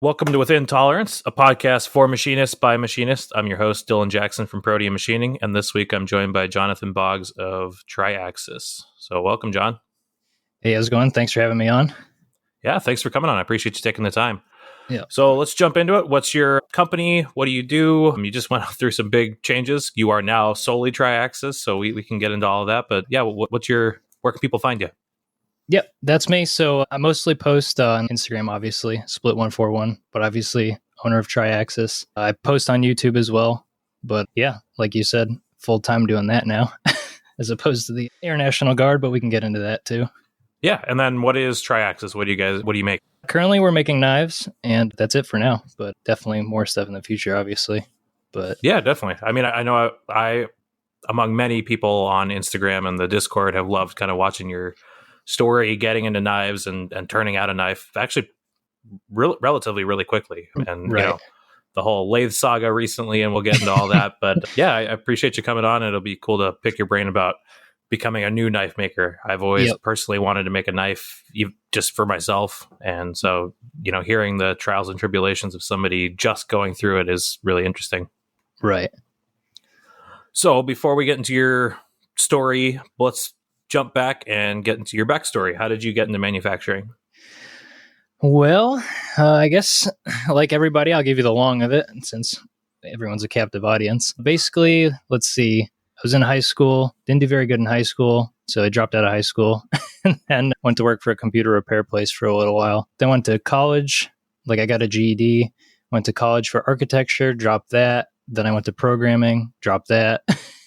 Welcome to Within Tolerance, a podcast for machinists by machinists. I'm your host, Dylan Jackson from Protean Machining, and this week I'm joined by Jonathan Boggs of Triiaxis. So welcome, John. Hey, how's it going? Thanks for having me on. Yeah, thanks for coming on. I appreciate you taking the time. Yeah. So let's jump into it. What's your company? What do you do? You just went through some big changes. You are now solely Triiaxis, so we can get into all of that. But yeah, where can people find you? Yep, that's me. So I mostly post on Instagram, obviously, Split141, but obviously owner of Triiaxis. I post on YouTube as well. But yeah, like you said, full time doing that now, as opposed to the Air National Guard, but we can get into that too. Yeah, and then what is Triiaxis? What do you make? Currently, we're making knives, and that's it for now, but definitely more stuff in the future, obviously. But yeah, definitely. I mean, I know I among many people on Instagram and the Discord have loved kind of watching your story, getting into knives and turning out a knife actually relatively really quickly. And, right. You know, the whole lathe saga recently, and we'll get into all that. But yeah, I appreciate you coming on. It'll be cool to pick your brain about becoming a new knife maker. I've always personally wanted to make a knife just for myself. And so, you know, hearing the trials and tribulations of somebody just going through it is really interesting. Right. So before we get into your story, let's jump back and get into your backstory. How did you get into manufacturing? Well, I guess like everybody, I'll give you the long of it since everyone's a captive audience. Basically, let's see. I was in high school, didn't do very good in high school, so I dropped out of high school and then went to work for a computer repair place for a little while. Then went to college, like I got a GED, went to college for architecture, dropped that. Then I went to programming, dropped that.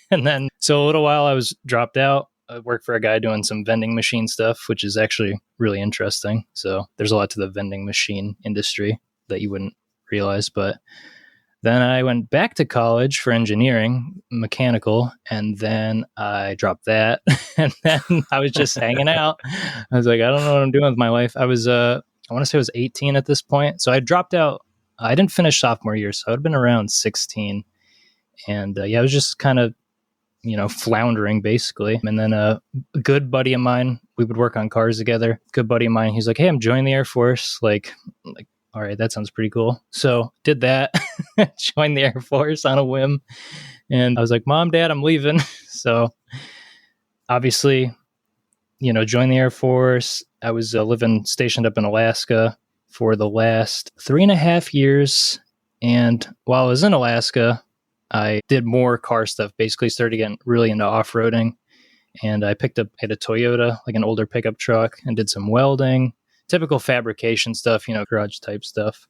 And then, so a little while I was dropped out. I worked for a guy doing some vending machine stuff, which is actually really interesting. So there's a lot to the vending machine industry that you wouldn't realize. But then I went back to college for engineering, mechanical, and then I dropped that. And then I was just hanging out. I was like, I don't know what I'm doing with my life. I was, I want to say I was 18 at this point. So I dropped out. I didn't finish sophomore year, so I'd been around 16. And I was just kind of, floundering basically. And then a good buddy of mine, we would work on cars together. Good buddy of mine, he's like, hey, I'm joining the Air Force. Like, all right, that sounds pretty cool. So did that, joined the Air Force on a whim. And I was like, Mom, Dad, I'm leaving. So obviously, joined the Air Force. I was stationed up in Alaska for the last 3.5 years. And while I was in Alaska, I did more car stuff, basically started getting really into off-roading. And I picked up at a Toyota, like an older pickup truck, and did some welding, typical fabrication stuff, garage type stuff.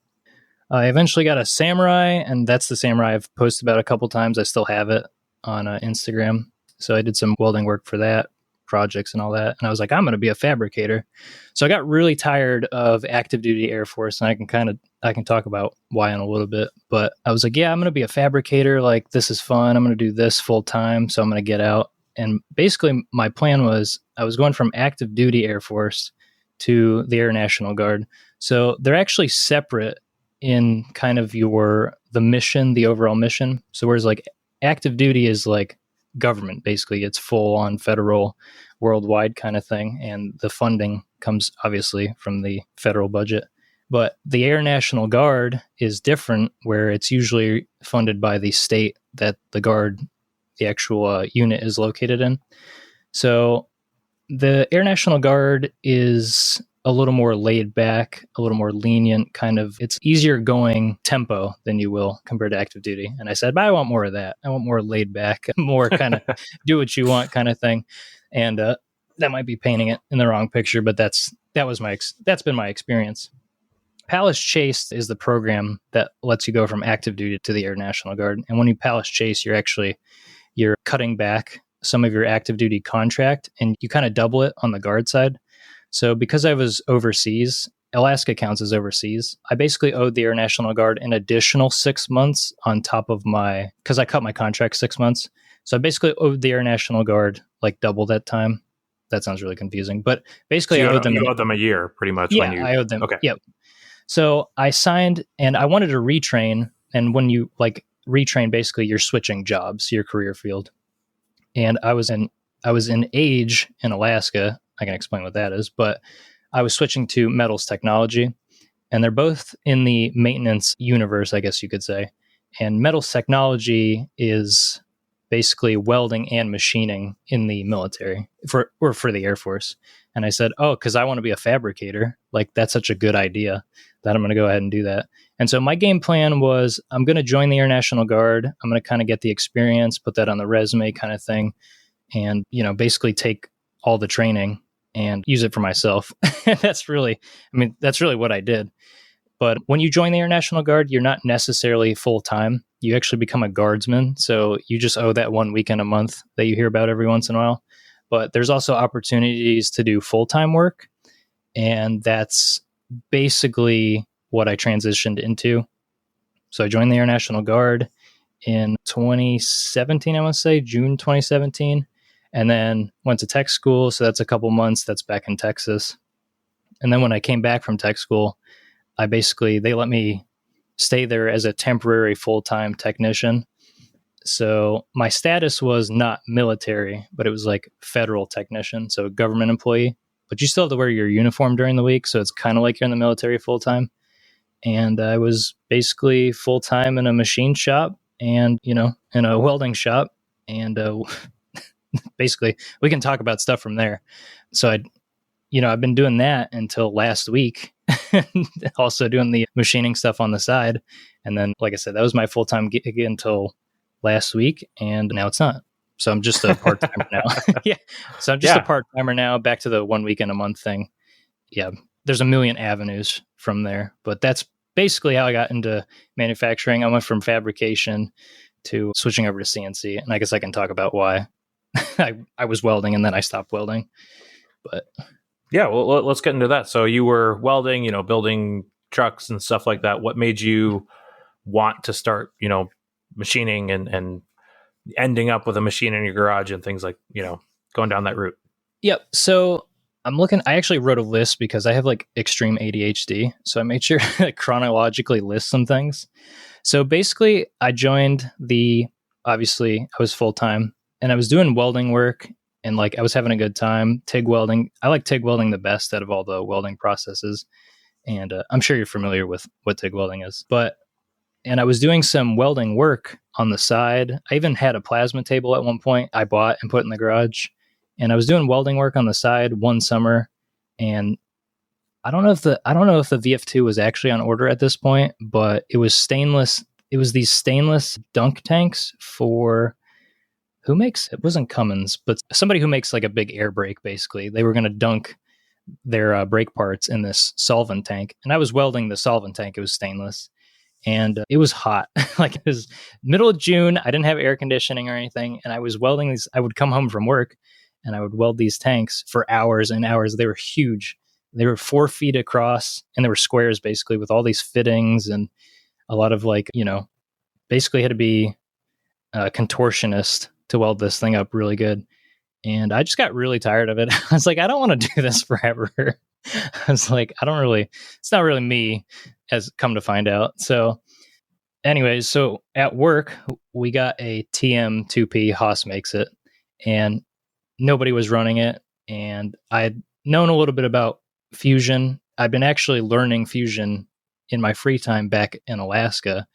I eventually got a Samurai, and that's the Samurai I've posted about a couple times. I still have it on Instagram. So I did some welding work for that, projects and all that. And I was like, I'm going to be a fabricator. So I got really tired of active duty Air Force, and I can talk about why in a little bit, but I was like, yeah, I'm going to be a fabricator. Like, this is fun. I'm going to do this full time. So I'm going to get out. And basically my plan was I was going from active duty Air Force to the Air National Guard. So they're actually separate in kind of the mission, the overall mission. So whereas like active duty is like government, basically it's full on federal, worldwide kind of thing. And the funding comes obviously from the federal budget. But the Air National Guard is different, where it's usually funded by the state that the Guard, the actual unit, is located in. So the Air National Guard is a little more laid back, a little more lenient, kind of, it's easier going tempo than you will compared to active duty. And I said, but I want more of that. I want more laid back, more kind of do what you want kind of thing. And that might be painting it in the wrong picture, but that's been my experience. Palace Chase is the program that lets you go from active duty to the Air National Guard. And when you Palace Chase, you're cutting back some of your active duty contract, and you kind of double it on the Guard side. So because I was overseas, Alaska counts as overseas. I basically owed the Air National Guard an additional 6 months on top of because I cut my contract 6 months. So I basically owed the Air National Guard like double that time. That sounds really confusing, but basically so I owed them. You owed them a year pretty much. Yeah, I owed them. Okay. Yep. So I signed, and I wanted to retrain. And when you retrain, basically you're switching jobs, your career field. And I was in age in Alaska. I can explain what that is, but I was switching to metals technology. And they're both in the maintenance universe, I guess you could say. And metals technology is basically welding and machining in the military for the Air Force. And I said, oh, because I want to be a fabricator. Like, that's such a good idea that I'm going to go ahead and do that. And so my game plan was I'm going to join the Air National Guard. I'm going to kind of get the experience, put that on the resume kind of thing. And, basically take all the training and use it for myself. That's really what I did. But when you join the Air National Guard, you're not necessarily full time. You actually become a guardsman. So you just owe that 1 weekend a month that you hear about every once in a while. But there's also opportunities to do full time work. And that's basically what I transitioned into. So I joined the Air National Guard in 2017, I want to say, June 2017. And then went to tech school. So that's a couple months. That's back in Texas. And then when I came back from tech school, they let me stay there as a temporary full-time technician. So my status was not military, but it was like federal technician, so government employee. But you still have to wear your uniform during the week, so it's kind of like you're in the military full-time. And I was basically full-time in a machine shop and, in a welding shop. And basically, we can talk about stuff from there. So I've been doing that until last week, also doing the machining stuff on the side. And then, like I said, that was my full-time gig until last week, and now it's not. So I'm just a part-timer now. Yeah. So I'm just a part-timer now, back to the 1 weekend a month thing. Yeah. There's a million avenues from there, but that's basically how I got into manufacturing. I went from fabrication to switching over to CNC, and I guess I can talk about why I was welding and then I stopped welding. But yeah, well, let's get into that. So you were welding, building trucks and stuff like that. What made you want to start, machining and ending up with a machine in your garage and things like, going down that route? Yep. So I actually wrote a list because I have like extreme ADHD. So I made sure to chronologically list some things. So basically obviously I was full-time and I was doing welding work. And like I was having a good time. TIG welding. I like TIG welding the best out of all the welding processes. And I'm sure you're familiar with what TIG welding is. And I was doing some welding work on the side. I even had a plasma table at one point I bought and put in the garage. And I was doing welding work on the side one summer. And I don't know if the VF2 was actually on order at this point, but it was stainless. It was these stainless dunk tanks for it wasn't Cummins, but somebody who makes like a big air brake, basically. They were going to dunk their brake parts in this solvent tank. And I was welding the solvent tank. It was stainless. And it was hot. Like, it was middle of June. I didn't have air conditioning or anything. And I was welding these. I would come home from work and I would weld these tanks for hours and hours. They were huge. They were 4 feet across and they were squares, basically, with all these fittings and a lot of basically had to be a contortionist to weld this thing up really good. And I just got really tired of it. I was like, I don't want to do this forever. I was like, it's not really me, as come to find out. So anyways, so at work, we got a TM2P, Haas makes it, and nobody was running it. And I had known a little bit about fusion. I've been actually learning fusion in my free time back in Alaska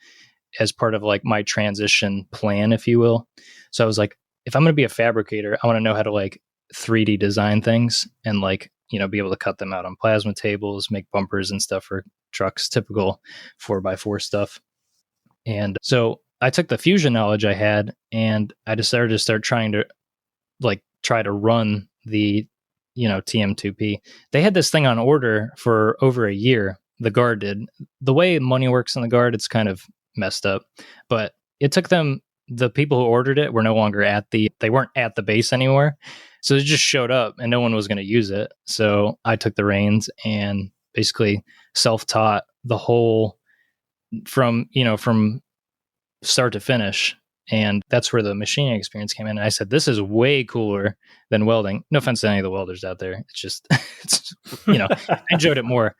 as part of like my transition plan, if you will. So I was like, if I'm going to be a fabricator, I want to know how to like 3D design things and be able to cut them out on plasma tables, make bumpers and stuff for trucks, typical 4x4 stuff. And so I took the fusion knowledge I had and I decided to start trying to run the, TM2P. They had this thing on order for over a year. The Guard did. The way money works in the Guard, it's kind of messed up, but it took them, the people who ordered it were no longer they weren't at the base anymore. So it just showed up and no one was going to use it. So I took the reins and basically self-taught the whole from start to finish. And that's where the machining experience came in. And I said, this is way cooler than welding. No offense to any of the welders out there. It's just, I enjoyed it more.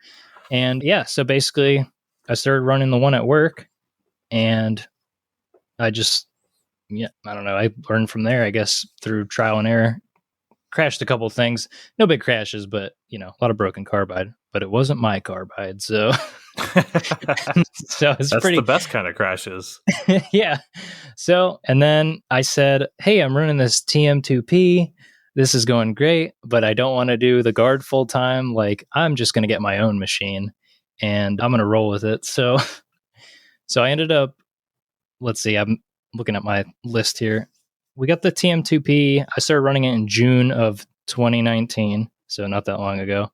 And yeah, so basically I started running the one at work and I don't know. I learned from there, I guess, through trial and error. crashed a couple things. No big crashes, but a lot of broken carbide. But it wasn't my carbide, so so it's That's pretty. the best kind of crashes. Yeah. So, and then I said, "Hey, I'm running this TM2P. This is going great, but I don't want to do the guard full time. Like, I'm just going to get my own machine, and I'm going to roll with it." So, so I ended up. Let's see. I'm looking at my list here. We got the TM2P. I started running it in June of 2019, so not that long ago.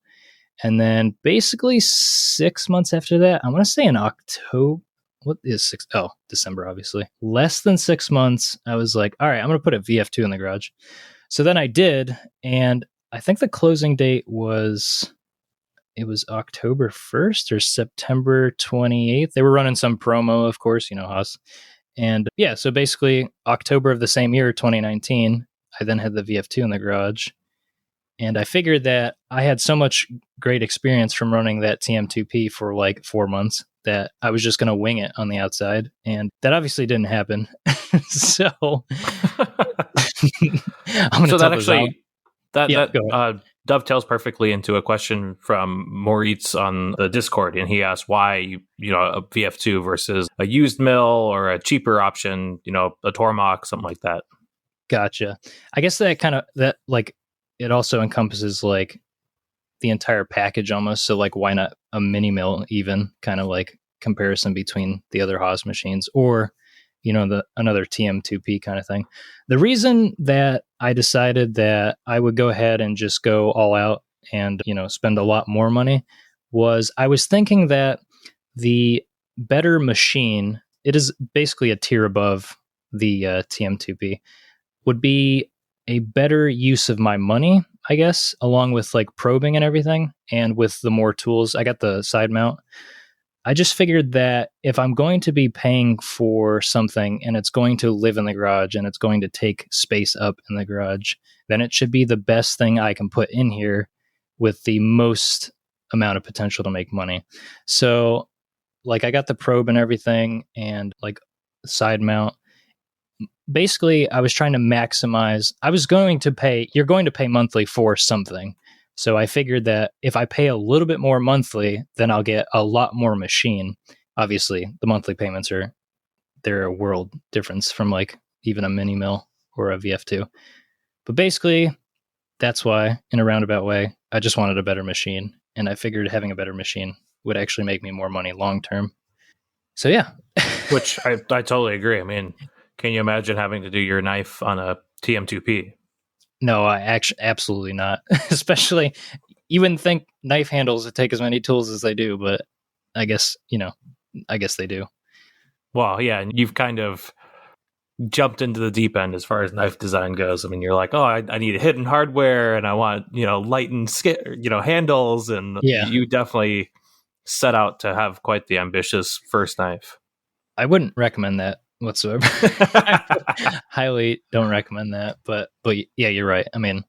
And then basically 6 months after that, I want to say in October. What is six? Oh, December, obviously. Less than 6 months, I was like, all right, I'm going to put a VF2 in the garage. So then I did. And I think the closing date was, it was October 1st or September 28th. They were running some promo, of course, Haas. And yeah, so basically October of the same year, 2019, I then had the VF2 in the garage. And I figured that I had so much great experience from running that TM2P for like 4 months that I was just going to wing it on the outside. And that obviously didn't happen. So I'm going to tell actually that dovetails perfectly into a question from Moritz on the Discord, and he asked why a VF2 versus a used mill or a cheaper option, a Tormach, something like that. Gotcha. I guess that it also encompasses like the entire package almost. So like, why not a mini mill? Even kind of like comparison between the other Haas machines, or another TM2P kind of thing. The reason that I decided that I would go ahead and just go all out and spend a lot more money was I was thinking that the better machine, it is basically a tier above the TM2P, would be a better use of my money, I guess, along with like probing and everything. And with the more tools, I got the side mount. I just figured that if I'm going to be paying for something and it's going to live in the garage and it's going to take space up in the garage, then it should be the best thing I can put in here with the most amount of potential to make money. So like, I got the probe and everything and like side mount. Basically, I was trying to maximize. You're going to pay monthly for something. So I figured that if I pay a little bit more monthly, then I'll get a lot more machine. Obviously, the monthly payments they're a world difference from like even a mini mill or a VF2. But basically, that's why, in a roundabout way, I just wanted a better machine. And I figured having a better machine would actually make me more money long term. So yeah. Which I totally agree. I mean, can you imagine having to do your knife on a TM2P? No, I actually absolutely not. Especially, you wouldn't think knife handles would take as many tools as they do, but I guess they do. Well, yeah, and you've kind of jumped into the deep end as far as knife design goes. I mean, you're like, oh, I need hidden hardware, and I want light and handles, and you definitely set out to have quite the ambitious first knife. I wouldn't recommend that whatsoever. Highly don't recommend that, but yeah, you're right. I mean,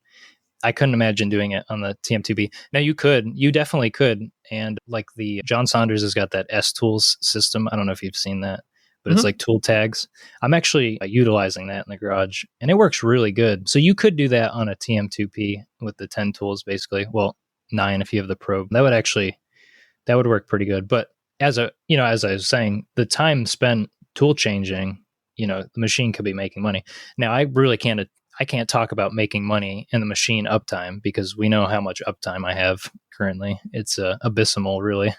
I couldn't imagine doing it on the TM2B. Now you definitely could. And like the John Saunders has got that S Tools system. I don't know if you've seen that, but it's like tool tags. I'm actually utilizing that in the garage and it works really good. So you could do that on a TM2P with the 10 tools, basically. Well, 9 if you have the probe. That would work pretty good. But as I was saying, the time spent tool changing, the machine could be making money. Now I can't talk about making money in the machine uptime because we know how much uptime I have currently. It's abysmal, really.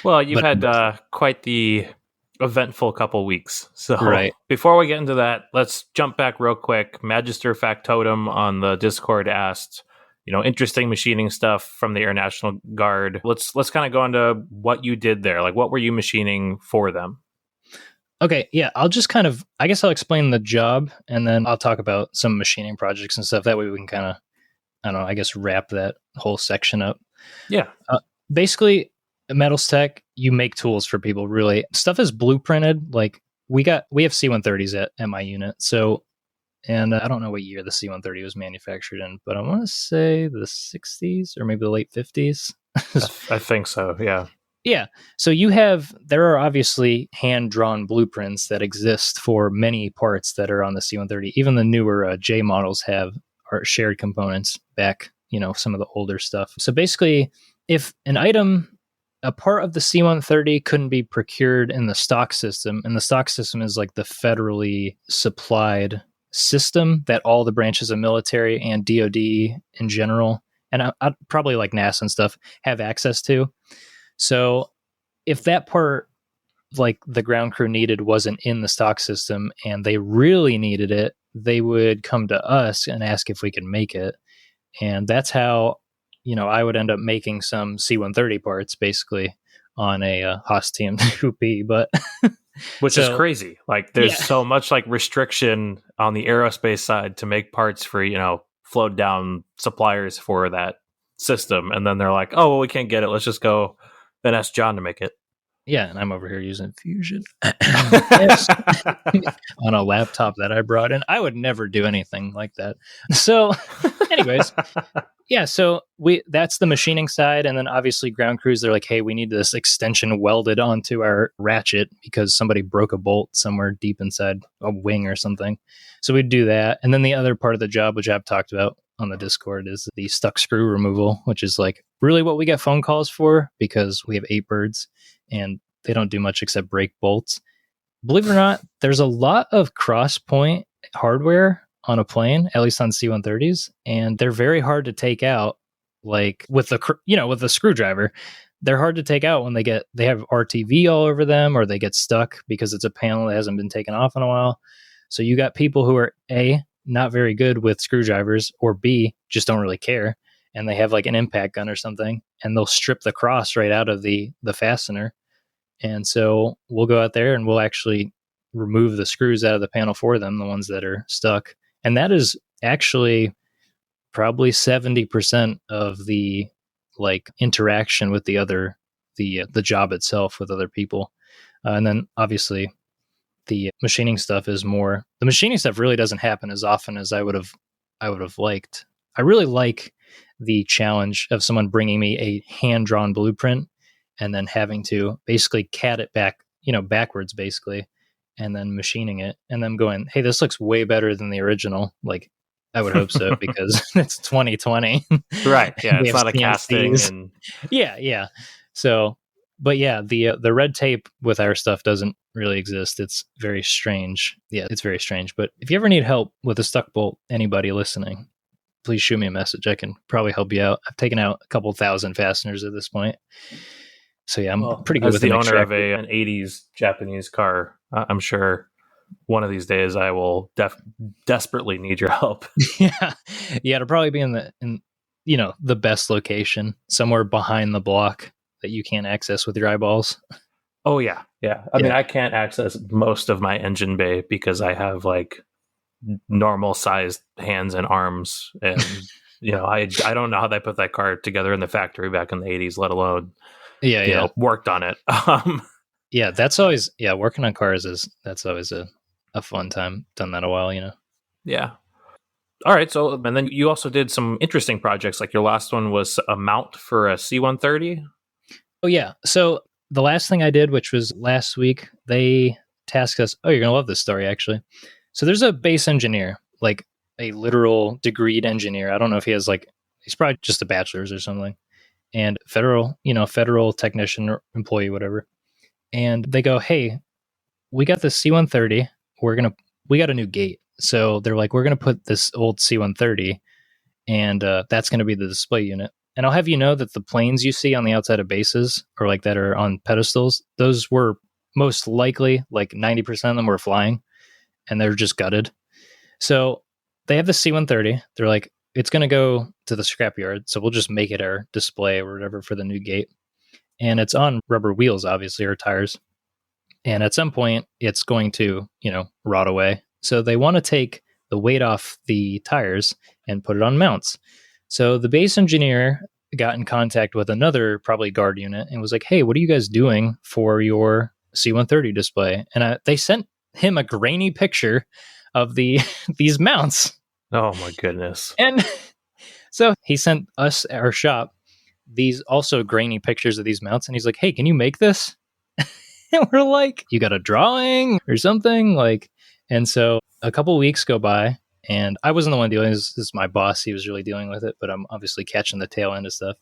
Well, you've had quite the eventful couple weeks. So right. Before we get into that, let's jump back real quick. Magister Factotum on the Discord asked, interesting machining stuff from the Air National Guard. Let's kind of go into what you did there. Like, what were you machining for them? Okay, yeah, I'll just I guess I'll explain the job and then I'll talk about some machining projects and stuff. That way we can kind of, I don't know, I guess wrap that whole section up. Yeah. Basically, Metals Tech, you make tools for people, really. Stuff is blueprinted. Like, we have C-130s at my unit. So, and I don't know what year the C-130 was manufactured in, but I want to say the 60s or maybe the late 50s. I think so, yeah. Yeah. So there are obviously hand-drawn blueprints that exist for many parts that are on the C-130. Even the newer J models have our shared components back, some of the older stuff. So basically, if a part of the C-130 couldn't be procured in the stock system, and the stock system is like the federally supplied system that all the branches of military and DoD in general, and I probably like NASA and stuff, have access to. So if that part, like the ground crew needed, wasn't in the stock system and they really needed it, they would come to us and ask if we could make it. And that's how, I would end up making some C-130 parts basically on a Haas TM2P, but which is crazy. Like there's so much like restriction on the aerospace side to make parts for, flowed down suppliers for that system. And then they're like, oh, well, we can't get it. Let's just go and ask John to make it. Yeah, and I'm over here using Fusion on a laptop that I brought in. I would never do anything like that. So, anyways, yeah, so that's the machining side, and then obviously ground crews, they're like, hey, we need this extension welded onto our ratchet because somebody broke a bolt somewhere deep inside a wing or something. So we'd do that. And then the other part of the job, which I've talked about on the Discord, is the stuck screw removal, which is like really what we get phone calls for because we have 8 birds and they don't do much except break bolts. Believe it or not, there's a lot of cross-point hardware on a plane, at least on C-130s, and they're very hard to take out. Like with the screwdriver, they're hard to take out when they have RTV all over them, or they get stuck because it's a panel that hasn't been taken off in a while. So you got people who are A, not very good with screwdrivers, or B, just don't really care, and they have like an impact gun or something, and they'll strip the cross right out of the fastener. And so we'll go out there and we'll actually remove the screws out of the panel for them, the ones that are stuck. And that is actually probably 70% of the like interaction with the job itself with other people. And then obviously the machining stuff is more. The machining stuff really doesn't happen as often as I would have liked. I really like the challenge of someone bringing me a hand-drawn blueprint and then having to basically CAD it back, backwards basically, and then machining it, and then going, hey, this looks way better than the original. Like, I would hope so because it's 2020. Right. Yeah. It's not a casting. And Yeah. So, but yeah, the red tape with our stuff doesn't really exist. It's very strange. Yeah, it's very strange. But if you ever need help with a stuck bolt, anybody listening, please shoot me a message. I can probably help you out. I've taken out a couple thousand fasteners at this point. So yeah, I'm pretty good with the owner of an 80s Japanese car. I'm sure one of these days I will desperately need your help. Yeah, it'll probably be in the best location, somewhere behind the block that you can't access with your eyeballs. Oh yeah. I mean, I can't access most of my engine bay because I have like normal sized hands and arms, and I don't know how they put that car together in the factory back in the 80s, let alone worked on it. Yeah, that's always working on cars that's always a fun time. Done that a while, Yeah. All right. So, and then you also did some interesting projects. Like your last one was a mount for a C-130. Oh yeah. So the last thing I did, which was last week, they tasked us. Oh, you're gonna love this story actually. So there's a base engineer, like a literal degreed engineer. I don't know if he's probably just a bachelor's or something, and federal technician or employee, whatever. And they go, hey, we got this C-130. We got a new gate. So they're like, we're going to put this old C-130 and that's going to be the display unit. And I'll have you know that the planes you see on the outside of bases or like that are on pedestals, those were most likely like 90% of them were flying and they're just gutted. So they have the C-130. They're like, it's going to go to the scrapyard. So we'll just make it our display or whatever for the new gate. And it's on rubber wheels, obviously, or tires. And at some point, it's going to, rot away. So they want to take the weight off the tires and put it on mounts. So the base engineer got in contact with another probably guard unit and was like, hey, what are you guys doing for your C-130 display? And they sent him a grainy picture of these mounts. Oh, my goodness. And so he sent us, our shop, these also grainy pictures of these mounts. And he's like, hey, can you make this? And we're like, you got a drawing or something? And so a couple weeks go by And I wasn't the one dealing. This is my boss. He was really dealing with it, but I'm obviously catching the tail end of stuff.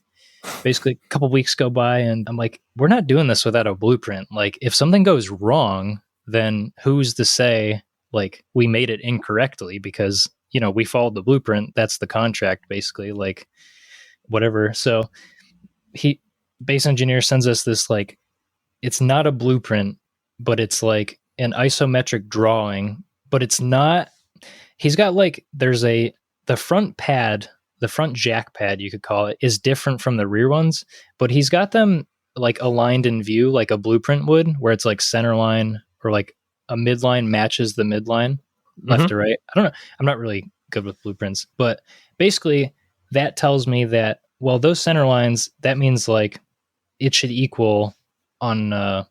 Basically, a couple weeks go by, and I'm like, we're not doing this without a blueprint. Like, if something goes wrong, then who's to say, like, we made it incorrectly because, we followed the blueprint. That's the contract, basically, like, whatever. So base engineer sends us this, like, it's not a blueprint, but it's like an isometric drawing, but it's not. He's got like, the front pad, the front jack pad, you could call it, is different from the rear ones, but he's got them like aligned in view, like a blueprint would, where it's like center line or like a midline matches the midline left to right. I don't know. I'm not really good with blueprints, but basically that tells me that, well, those center lines, that means like it should equal on, how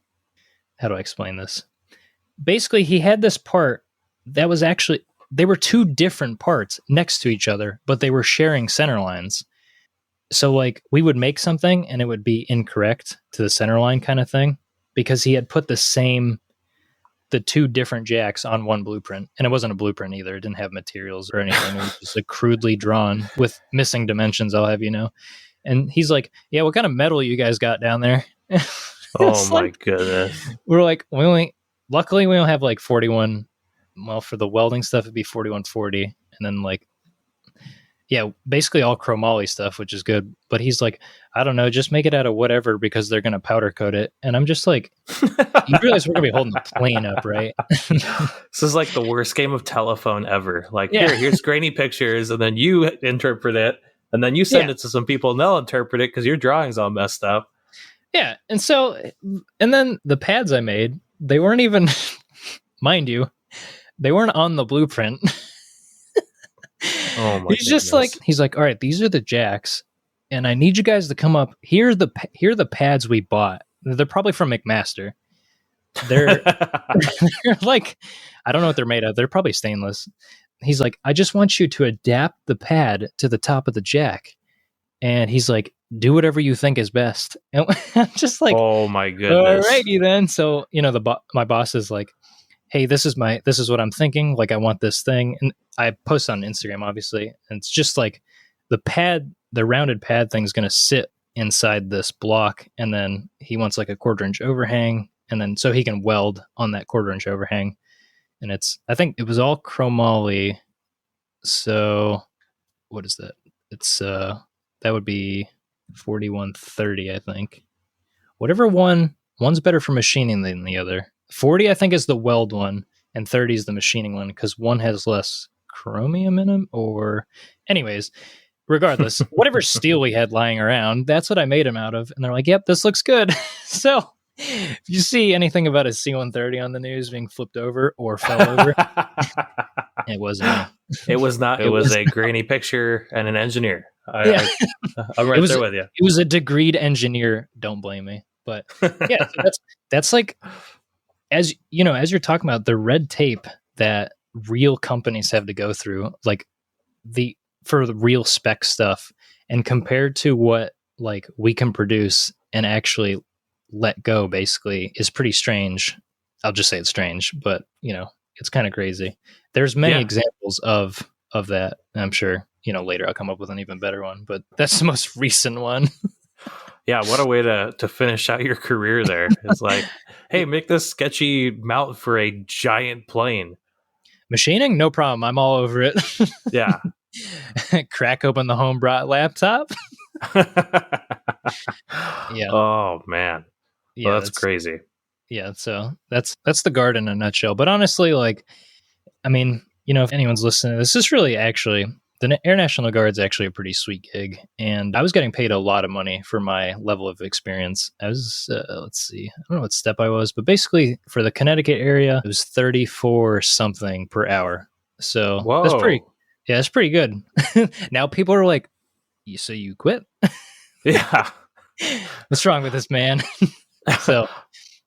do I explain this? Basically, he had this part that was actually, they were two different parts next to each other, but they were sharing center lines. So like we would make something and it would be incorrect to the center line kind of thing because he had put the two different jacks on one blueprint. And it wasn't a blueprint either. It didn't have materials or anything. It was just like crudely drawn with missing dimensions, I'll have you know. And he's like, yeah, what kind of metal you guys got down there? Oh my goodness. We're like, luckily we don't have like 41. Well, for the welding stuff, it'd be 4140. And then like, yeah, basically all chromoly stuff, which is good. But he's like, I don't know, just make it out of whatever because they're going to powder coat it. And I'm just like, you realize we're going to be holding the plane up, right? This is like the worst game of telephone ever. Like, here's grainy pictures, and then you interpret it, and then you send it to some people, and they'll interpret it because your drawing's all messed up. Yeah. And then the pads I made, they weren't even, mind you, they weren't on the blueprint. Oh my He's like, all right, these are the jacks, and I need you guys to come up. Here are the pads we bought. They're probably from McMaster. They're like, I don't know what they're made of. They're probably stainless. He's like, I just want you to adapt the pad to the top of the jack. And he's like, do whatever you think is best. And I'm just like, oh my goodness. Alrighty then. So, my boss is like, hey, this is what I'm thinking. Like, I want this thing. And I post on Instagram, obviously. And it's just like the rounded pad thing is going to sit inside this block. And then he wants like a 1/4 inch overhang. And then so he can weld on that 1/4 inch overhang. And I think it was all chromoly. So what is that? It's, that would be 4130, I think. Whatever one's better for machining than the other. 40, I think, is the weld one, and 30 is the machining one, because one has less chromium in them, or... Anyways, regardless, whatever steel we had lying around, that's what I made them out of. And they're like, yep, this looks good. So, if you see anything about a C-130 on the news being flipped over or fell over, it wasn't me. It was not. It was a grainy picture and an engineer. I'm right there with you. It was a degreed engineer. Don't blame me. But yeah, that's like... As you know, as you're talking about the red tape that real companies have to go through, like for the real spec stuff, and compared to what like we can produce and actually let go, basically, is pretty strange. I'll just say it's strange, but it's kind of crazy. There's many examples of that. And I'm sure later I'll come up with an even better one, but that's the most recent one. Yeah, what a way to finish out your career there. It's like, hey, make this sketchy mount for a giant plane. Machining? No problem. I'm all over it. Yeah. Crack open the home brought laptop. Yeah. Oh, man. Yeah, well, that's crazy. Yeah, so that's the guard in a nutshell. But honestly, like, I mean, if anyone's listening, this is really actually... The Air National Guard's actually a pretty sweet gig, and I was getting paid a lot of money for my level of experience. I was, let's see, I don't know what step I was, but basically for the Connecticut area, it was 34 something per hour. So that's pretty good. Now people are like, so you quit? Yeah. What's wrong with this man? So,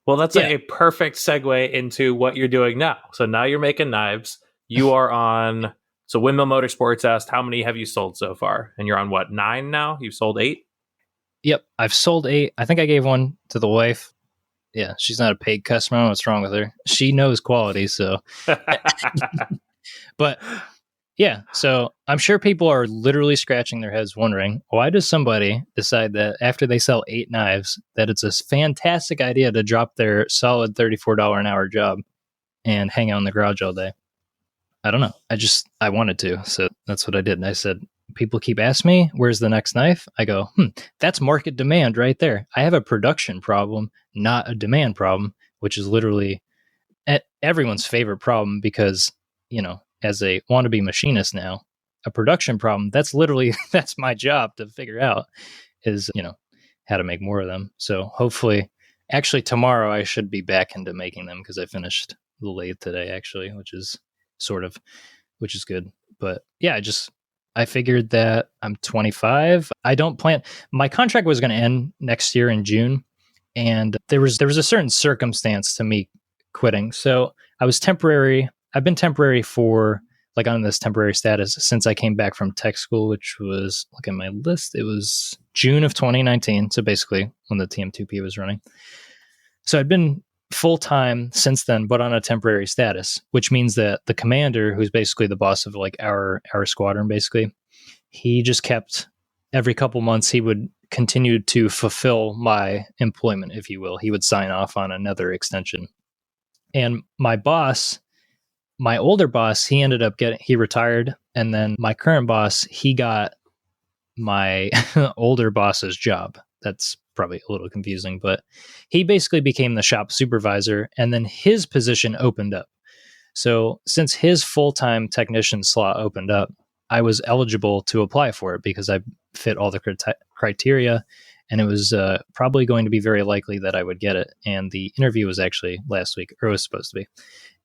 well, that's a perfect segue into what you're doing now. So now you're making knives. You are on... So Windmill Motorsports asked, how many have you sold so far? And you're on what, 9 now? You've sold 8? Yep, I've sold 8. I think I gave one to the wife. Yeah, she's not a paid customer. What's wrong with her? She knows quality, so. But Yeah. So I'm sure people are literally scratching their heads wondering, why does somebody decide that after they sell 8 knives, that it's a fantastic idea to drop their solid $34 an hour job and hang out in the garage all day? I don't know. I wanted to. So that's what I did. And I said, people keep asking me, where's the next knife? I go, that's market demand right there. I have a production problem, not a demand problem, which is literally everyone's favorite problem because, as a wannabe machinist now, a production problem, that's literally, that's my job to figure out is, how to make more of them. So hopefully, actually tomorrow I should be back into making them because I finished the lathe today, actually, which is good. But yeah, I figured that I'm 25. I don't plan, my contract was going to end next year in June. And there was a certain circumstance to me quitting. So I was temporary. I've been temporary for on this temporary status since I came back from tech school, which was, look at my list, it was June of 2019. So basically when the TM2P was running. So I'd been full-time since then, but on a temporary status, which means that the commander, who's basically the boss of our squadron, basically, he just kept, every couple months, he would continue to fulfill my employment, if you will. He would sign off on another extension. And my boss, my older boss, he retired. And then my current boss, he got my older boss's job. That's probably a little confusing, but he basically became the shop supervisor, and then his position opened up. So since his full-time technician slot opened up, I was eligible to apply for it because I fit all the criteria, and it was probably going to be very likely that I would get it. And the interview was actually last week, or it was supposed to be.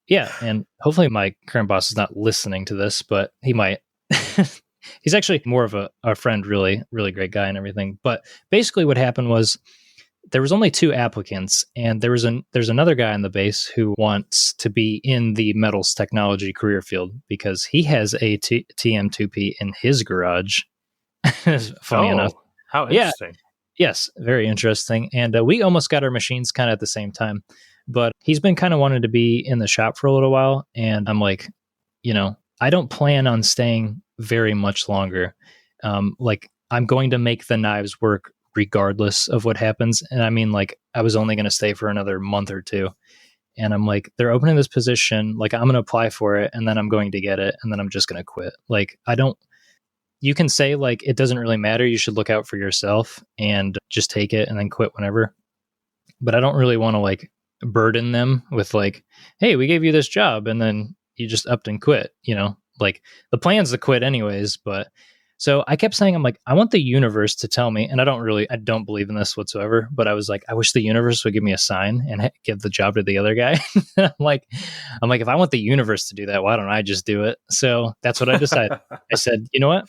Yeah, and hopefully my current boss is not listening to this, but he might. He's actually more of a friend, really, really great guy and everything. But basically what happened was there was only 2 applicants, and there's another guy on the base who wants to be in the metals technology career field because he has a TM2P in his garage. Funny enough. How interesting. Yeah, yes, very interesting. And we almost got our machines kind of at the same time. But he's been kind of wanting to be in the shop for a little while. And I'm like, I don't plan on staying very much longer. I'm going to make the knives work regardless of what happens. And I mean, I was only going to stay for another month or 2. And I'm like, they're opening this position. I'm going to apply for it, and then I'm going to get it, and then I'm just going to quit. You can say it doesn't really matter. You should look out for yourself and just take it and then quit whenever. But I don't really want to burden them with hey, we gave you this job and then you just upped and quit. The plan's to quit anyways. But so I kept saying, I want the universe to tell me, and I don't believe in this whatsoever, but I was I wish the universe would give me a sign and give the job to the other guy. I'm like, if I want the universe to do that, why don't I just do it? So that's what I decided. I said, you know what?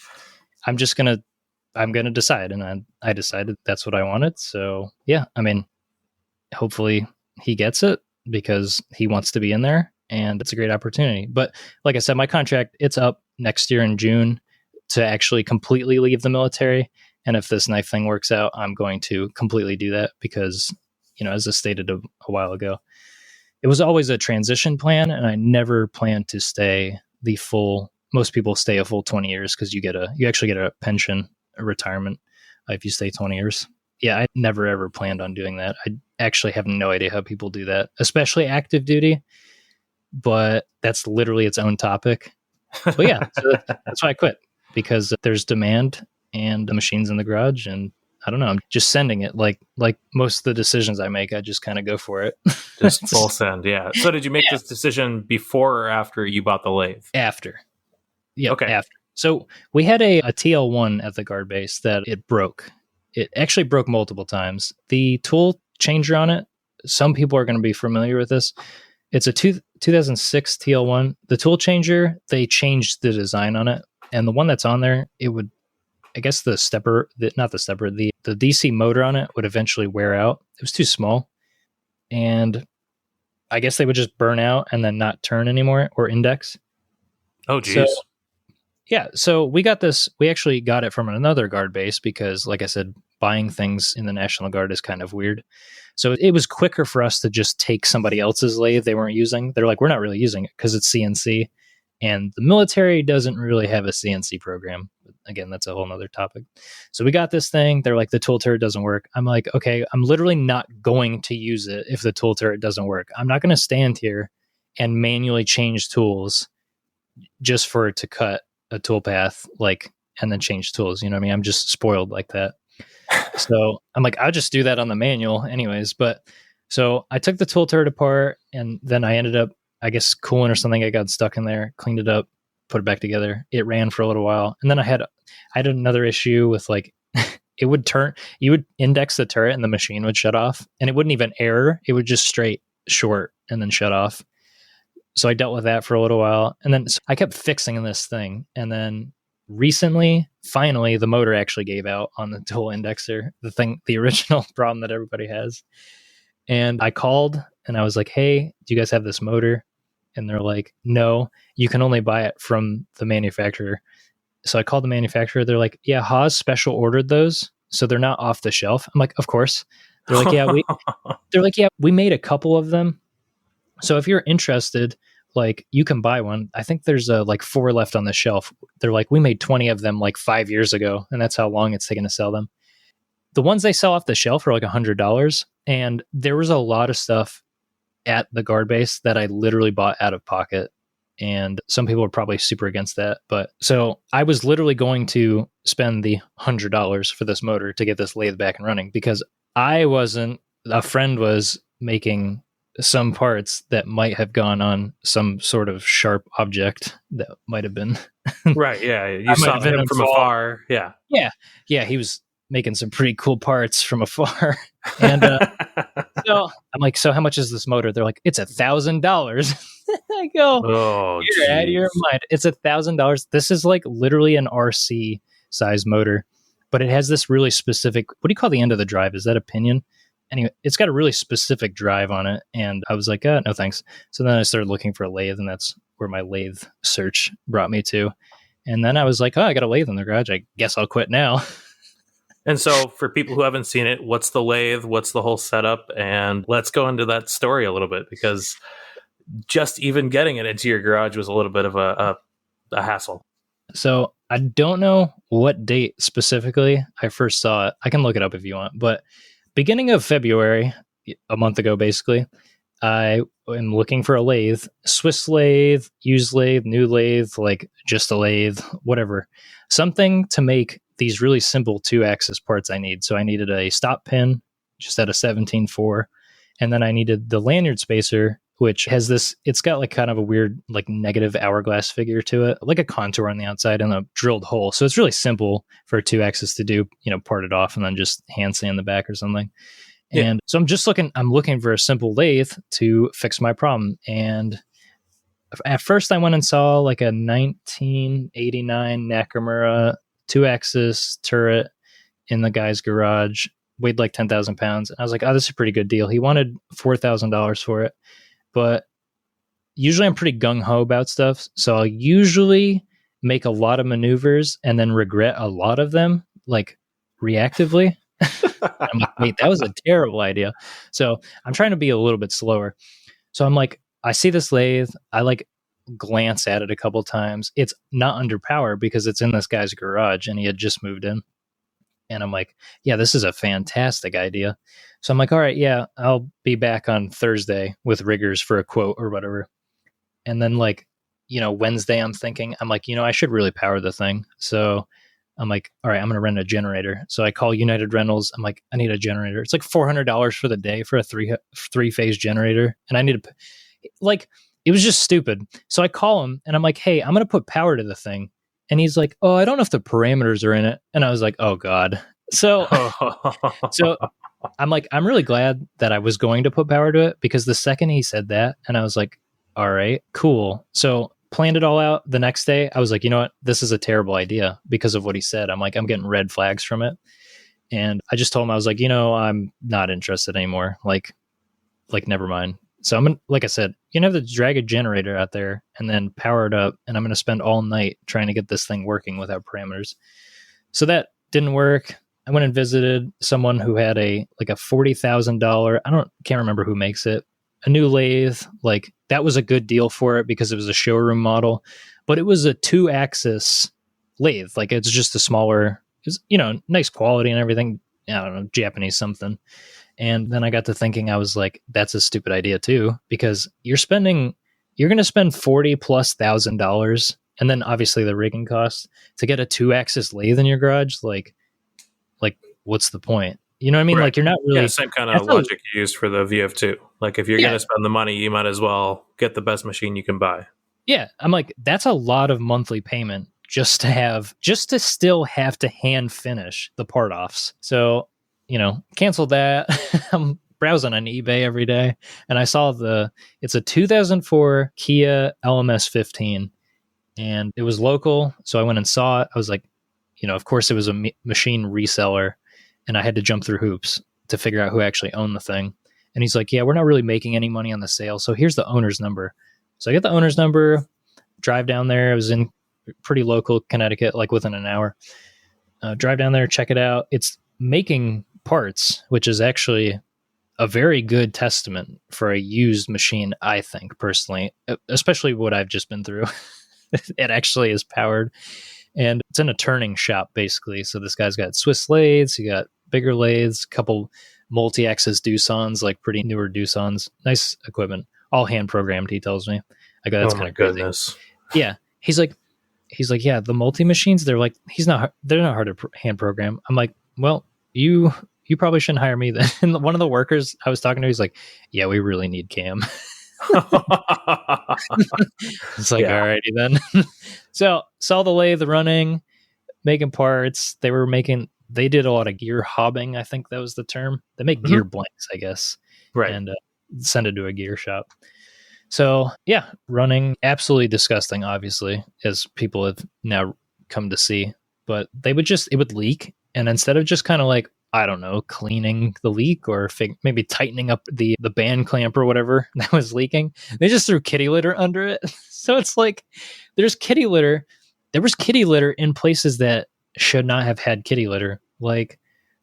I'm going to decide. And I decided that's what I wanted. So yeah, hopefully he gets it because he wants to be in there, and it's a great opportunity. But like I said, my contract, it's up next year in June to actually completely leave the military. And if this knife thing works out, I'm going to completely do that because, as I stated a while ago, it was always a transition plan, and I never planned to stay the full. Most people stay a full 20 years because you actually get a pension, a retirement if you stay 20 years. Yeah, I never ever planned on doing that. I actually have no idea how people do that, especially active duty. But that's literally its own topic. But yeah, so that's why I quit, because there's demand and the machine's in the garage, and I don't know, I'm just sending it. Like most of the decisions I make, I just kind of go for it. Just full send, yeah. So did you make this decision before or after you bought the lathe? After. Yeah, okay. After. So we had a TL1 at the guard base that it broke. It actually broke multiple times. The tool changer on it, some people are going to be familiar with this. It's a 2006 TL1. The tool changer, they changed the design on it. And the one that's on there, it would, I guess the DC motor on it would eventually wear out. It was too small. And I guess they would just burn out and then not turn anymore or index. Oh, geez. So we got this. We actually got it from another guard base because, like I said, buying things in the National Guard is kind of weird. So it was quicker for us to just take somebody else's lathe they weren't using. They're like, we're not really using it because it's CNC. And the military doesn't really have a CNC program. Again, that's a whole nother topic. So we got this thing. They're like, the tool turret doesn't work. I'm like, okay, I'm literally not going to use it if the tool turret doesn't work. I'm not going to stand here and manually change tools just for it to cut a tool path, like, and then change tools. You know what I mean? I'm just spoiled like that. So I'm like, I'll just do that on the manual anyways. But so I took the tool turret apart, and then I ended up, I guess, coolant or something. I got stuck in there, cleaned it up, put it back together. It ran for a little while. And then I had another issue with, like, it would turn, you would index the turret and the machine would shut off, and it wouldn't even error. It would just straight short and then shut off. So I dealt with that for a little while. And then I kept fixing this thing. And then recently, finally, the motor actually gave out on the tool indexer, the original problem that everybody has. And I called and I was like, hey, do you guys have this motor? And they're like, no, you can only buy it from the manufacturer. So I called the manufacturer. They're like, yeah, Haas special ordered those, so they're not off the shelf. I'm like, of course. They're like, yeah, we made a couple of them. So if you're interested, like, you can buy one. I think there's like 4 left on the shelf. They're like, we made 20 of them like 5 years ago, and that's how long it's taken to sell them. The ones they sell off the shelf are like $100. And there was a lot of stuff at the guard base that I literally bought out of pocket. And some people are probably super against that. But so I was literally going to spend the $100 for this motor to get this lathe back and running, because a friend was making some parts that might have gone on some sort of sharp object that might have been right. Yeah, you saw him from afar. Yeah. He was making some pretty cool parts from afar. And so I'm like, so how much is this motor? They're like, it's $1,000. I go, oh, you're out of your mind. It's $1,000. This is like literally an RC size motor, but it has this really specific, what do you call the end of the drive? Is that a pinion? Anyway, it's got a really specific drive on it. And I was like, no thanks. So then I started looking for a lathe, and that's where my lathe search brought me to. And then I was like, I got a lathe in the garage. I guess I'll quit now. And so for people who haven't seen it, what's the lathe? What's the whole setup? And let's go into that story a little bit, because just even getting it into your garage was a little bit of a hassle. So I don't know what date specifically I first saw it. I can look it up if you want, but beginning of February, a month ago, basically, I am looking for a lathe, Swiss lathe, used lathe, new lathe, like just a lathe, whatever, something to make these really simple 2-axis parts I need. So I needed a stop pin, just at a 17.4. And then I needed the lanyard spacer, which has this, it's got like kind of a weird, like negative hourglass figure to it, like a contour on the outside and a drilled hole. So it's really simple for a 2-axis to do, part it off and then just hand sand the back or something. Yeah. And so I'm looking for a simple lathe to fix my problem. And at first I went and saw like a 1989 Nakamura 2-axis turret in the guy's garage, weighed like 10,000 pounds. And I was like, this is a pretty good deal. He wanted $4,000 for it. But usually I'm pretty gung-ho about stuff. So I'll usually make a lot of maneuvers and then regret a lot of them, like reactively. I'm like, wait, that was a terrible idea. So I'm trying to be a little bit slower. So I'm like, I see this lathe. I like glance at it a couple times. It's not under power because it's in this guy's garage and he had just moved in. And I'm like, yeah, this is a fantastic idea. So I'm like, all right, yeah, I'll be back on Thursday with riggers for a quote or whatever. And then like, Wednesday I'm like, I should really power the thing. So I'm like, all right, I'm going to rent a generator. So I call United Rentals. I'm like, I need a generator. It's like $400 for the day for a three-phase generator. And I need it was just stupid. So I call him and I'm like, hey, I'm going to put power to the thing. And he's like, oh, I don't know if the parameters are in it. And I was like, oh God. So I'm like, I'm really glad that I was going to put power to it, because the second he said that, and I was like, all right, cool. So planned it all out. The next day, I was like, you know what? This is a terrible idea because of what he said. I'm like, I'm getting red flags from it. And I just told him, I was like, I'm not interested anymore. Like never mind. So like I said, you have to drag a generator out there and then power it up. And I'm going to spend all night trying to get this thing working without parameters. So that didn't work. I went and visited someone who had a $40,000. Can't remember who makes it. A new lathe. Like that was a good deal for it because it was a showroom model. but it was a 2-axis lathe. Like it's just a smaller, it's, nice quality and everything. I don't know, Japanese something. And then I got to thinking, I was like, that's a stupid idea too, because you're going to spend 40 plus $1,000. And then obviously the rigging costs to get a 2-axis lathe in your garage. Like what's the point? You know what I mean? Right. Like you're not really same kind of logic used for the VF2. Like if you're going to spend the money, you might as well get the best machine you can buy. Yeah. I'm like, that's a lot of monthly payment just to still have to hand finish the part offs. So, cancel that. I'm browsing on eBay every day and I saw it's a 2004 Kia LMS 15 and it was local. So I went and saw it. I was like, of course it was a machine reseller and I had to jump through hoops to figure out who actually owned the thing. And he's like, yeah, we're not really making any money on the sale. So here's the owner's number. So I get the owner's number, drive down there. I was in pretty local Connecticut, like within an hour. Drive down there, check it out. It's making parts, which is actually a very good testament for a used machine, I think, personally, especially what I've just been through. It actually is powered. And it's in a turning shop, basically. So this guy's got Swiss lathes, he got bigger lathes, a couple multi-axis Doosan's, like pretty newer Doosan's. Nice equipment. All hand programmed, he tells me. I go, that's kind of crazy. Goodness. Yeah. He's like, yeah, the multi-machines, they're not hard to hand program. I'm like, well, you probably shouldn't hire me then. And one of the workers I was talking to, he's like, yeah, we really need Cam. It's like, all righty then. So saw the lathe running, making parts. They did a lot of gear hobbing. I think that was the term. They make gear blanks, I guess. Right. And send it to a gear shop. So yeah, running absolutely disgusting, obviously, as people have now come to see. But it would leak. And instead of just kind of like, I don't know, cleaning the leak or maybe tightening up the band clamp or whatever that was leaking, they just threw kitty litter under it. So it's like there's kitty litter. There was kitty litter in places that should not have had kitty litter, like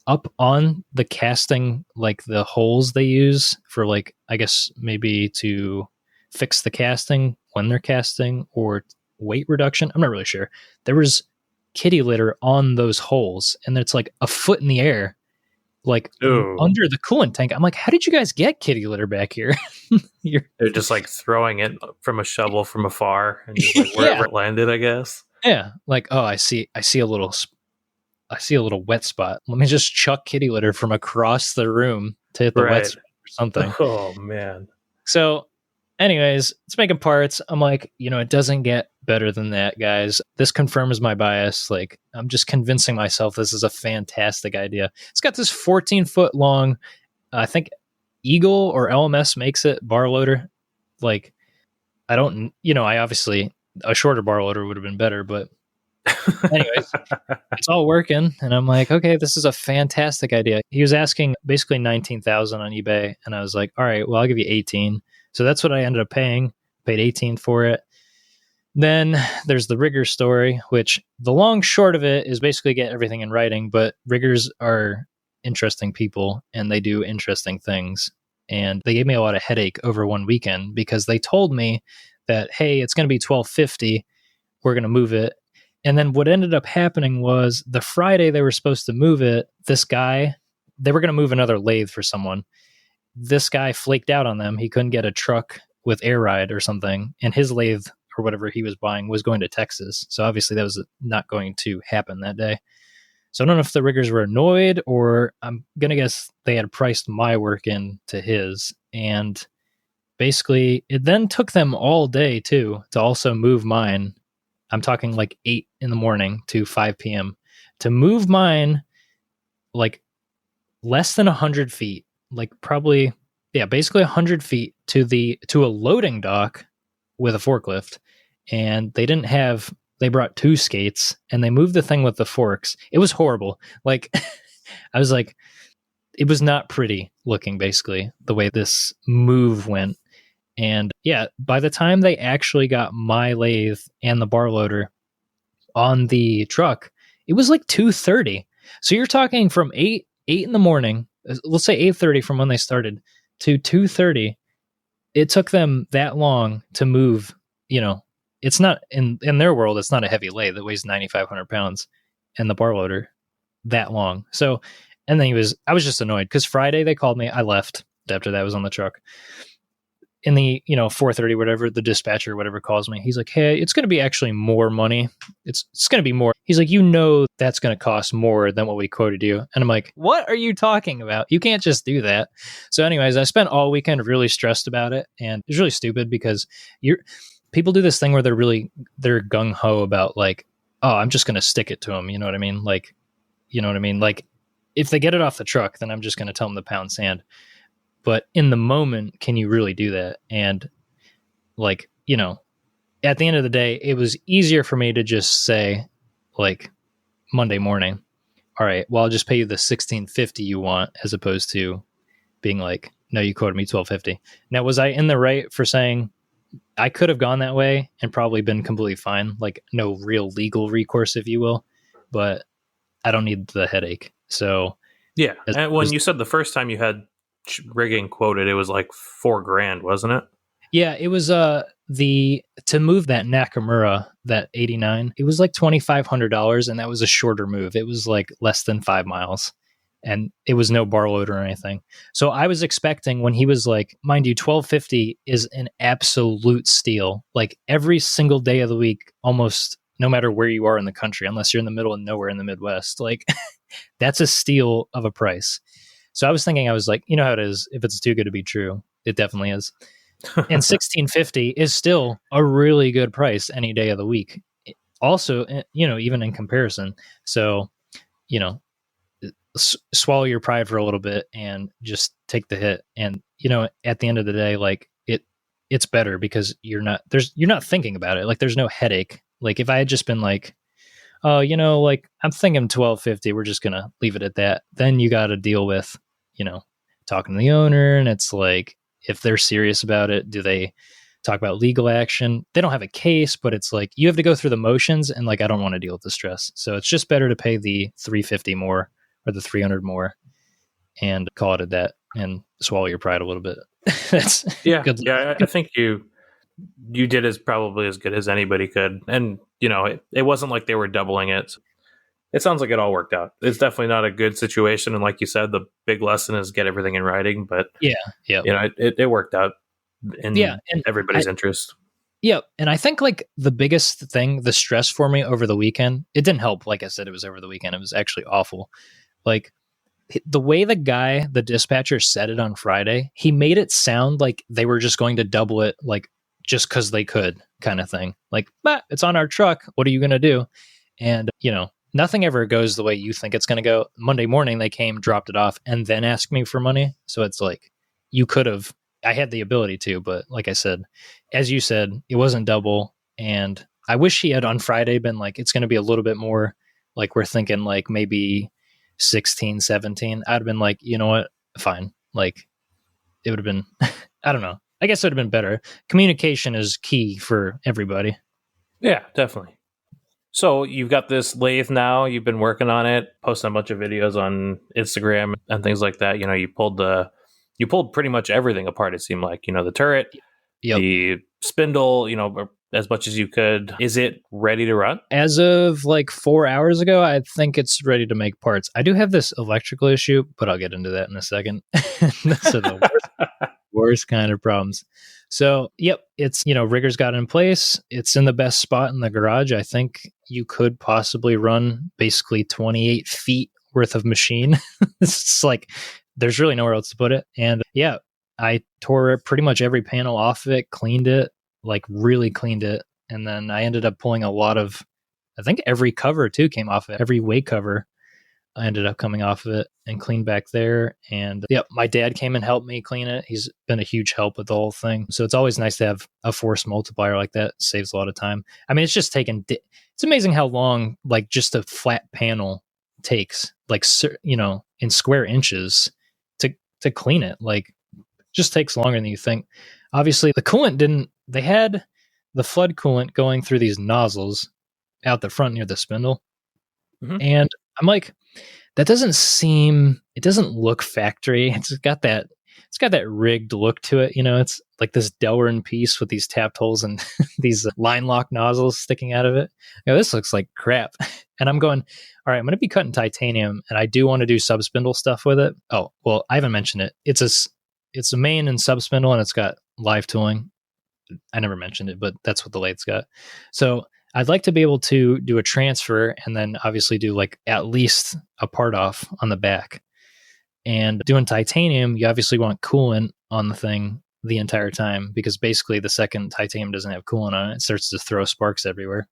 up on the casting, like the holes they use for, like, I guess maybe to fix the casting when they're casting or weight reduction. I'm not really sure. There was kitty litter on those holes and it's like a foot in the air, like under the coolant tank. I'm like, how did you guys get kitty litter back here? They're just like throwing it from a shovel from afar and just like wherever it landed, I guess. Yeah. Like, oh, I see a little wet spot. Let me just chuck kitty litter from across the room to hit the wet spot or something. Oh man. So anyways, it's making parts. I'm like, it doesn't get better than that, guys. This confirms my bias. Like, I'm just convincing myself this is a fantastic idea. It's got this 14-foot long, I think Eagle or LMS makes it, bar loader. Like, I don't, I obviously, a shorter bar loader would have been better, but anyways, it's all working. And I'm like, okay, this is a fantastic idea. He was asking basically $19,000 on eBay. And I was like, all right, well, I'll give you 18. So that's what I ended up paying. Paid 18 for it. Then there's the rigger story, which the long short of it is basically get everything in writing, but riggers are interesting people and they do interesting things. And they gave me a lot of headache over one weekend because they told me that, hey, it's going to be $1,250. We're going to move it. And then what ended up happening was the Friday they were supposed to move it, they were going to move another lathe for someone. This guy flaked out on them. He couldn't get a truck with air ride or something. And his lathe or whatever he was buying was going to Texas. So obviously that was not going to happen that day. So I don't know if the riggers were annoyed or I'm going to guess they had priced my work in to his. And basically it then took them all day too to also move mine. I'm talking like 8 in the morning to 5 p.m. to move mine like less than 100 feet, like probably, basically 100 feet to a loading dock with a forklift. And they brought 2 skates and they moved the thing with the forks. It was horrible. Like, I was like, it was not pretty looking, basically, the way this move went. And yeah, by the time they actually got my lathe and the bar loader on the truck, it was like 2:30. So you're talking from 8 in the morning, let's say 8:30 from when they started to 2:30. It took them that long to move, it's not in their world, it's not a heavy lathe that weighs 9,500 pounds and the bar loader that long. So, and then I was just annoyed because Friday they called me. I left after that was on the truck. In the 4:30 whatever, the dispatcher or whatever calls me. He's like, hey, it's going to be actually more money. It's going to be more. He's like, that's going to cost more than what we quoted you. And I'm like, what are you talking about? You can't just do that. So anyways, I spent all weekend really stressed about it, and it's really stupid because people do this thing where they're gung ho about like, oh, I'm just going to stick it to them. You know what I mean? Like, Like if they get it off the truck, then I'm just going to tell them to pound sand. But in the moment, can you really do that? And like, at the end of the day, it was easier for me to just say like Monday morning, all right, well, I'll just pay you the $1,650 you want, as opposed to being like, no, you quoted me $1,250. Now, was I in the right for saying I could have gone that way and probably been completely fine? Like no real legal recourse, if you will, but I don't need the headache. So yeah. And when you said the first time you had rigging quoted, it was like $4,000, wasn't it? Yeah, it was to move that Nakamura, that 89, it was like $2,500, and that was a shorter move. It was like less than 5 miles, and it was no bar load or anything. So I was expecting, when he was like, mind you, $1,250 is an absolute steal. Like every single day of the week, almost no matter where you are in the country, unless you're in the middle of nowhere in the Midwest, like that's a steal of a price. So I was thinking, I was like, you know how it is. If it's too good to be true, it definitely is. And $1,650 is still a really good price any day of the week. Also, even in comparison. So, swallow your pride for a little bit and just take the hit. And, at the end of the day, like it's better because you're not thinking about it. Like there's no headache. Like if I had just been like, oh, like I'm thinking $1,250, we're just going to leave it at that. Then you got to deal with, talking to the owner. And it's like, if they're serious about it, do they talk about legal action? They don't have a case, but it's like, you have to go through the motions. And like, I don't want to deal with the stress. So it's just better to pay the $350 more or the $300 more and call it at that and swallow your pride a little bit. That's good. Yeah. I think you did probably as good as anybody could. And, it wasn't like they were doubling it. It sounds like it all worked out. It's definitely not a good situation. And like you said, the big lesson is get everything in writing. But, it worked out in everybody's interest. Yeah. And I think like the biggest thing, the stress for me over the weekend, it didn't help. Like I said, it was over the weekend. It was actually awful. Like the way the dispatcher said it on Friday, he made it sound like they were just going to double it, like just because they could, kind of thing. Like, it's on our truck. What are you going to do? And, nothing ever goes the way you think it's going to go. Monday morning, they came, dropped it off, and then asked me for money. So it's like, I had the ability to, but like I said, as you said, it wasn't double. And I wish he had on Friday been like, it's going to be a little bit more, like we're thinking like maybe 16, 17. I'd have been like, you know what? Fine. Like it would have been, I don't know. I guess it would have been better. Communication is key for everybody. Yeah, definitely. So you've got this lathe now. You've been working on it, posting a bunch of videos on Instagram and things like that. You pulled pretty much everything apart. It seemed like, the turret, the spindle, as much as you could. Is it ready to run? As of like 4 hours ago, I think it's ready to make parts. I do have this electrical issue, but I'll get into that in a second. So the worst kind of problems. So, it's, rigger's got it in place. It's in the best spot in the garage. I think you could possibly run basically 28 feet worth of machine. It's like, there's really nowhere else to put it. And I tore pretty much every panel off of it, cleaned it, like really cleaned it. And then I ended up pulling a lot of, I think every cover too came off of it. Every weight cover I ended up coming off of it and cleaned back there. And my dad came and helped me clean it. He's been a huge help with the whole thing. So it's always nice to have a force multiplier like that. It saves a lot of time. I mean, it's just it's amazing how long like just a flat panel takes, like, in square inches to clean it. Like just takes longer than you think. Obviously the coolant they had the flood coolant going through these nozzles out the front near the spindle. Mm-hmm. And I'm like, it doesn't look factory. It's got that rigged look to it. It's like this Delrin piece with these tapped holes and these line lock nozzles sticking out of it. This looks like crap. And I'm going, all right, I'm going to be cutting titanium, and I do want to do subspindle stuff with it. Oh, well, I haven't mentioned it. It's a main and subspindle, and it's got live tooling. I never mentioned it, but that's what the lathe's got. So I'd like to be able to do a transfer and then obviously do like at least a part off on the back. And doing titanium, you obviously want coolant on the thing the entire time, because basically the second titanium doesn't have coolant on it, it starts to throw sparks everywhere.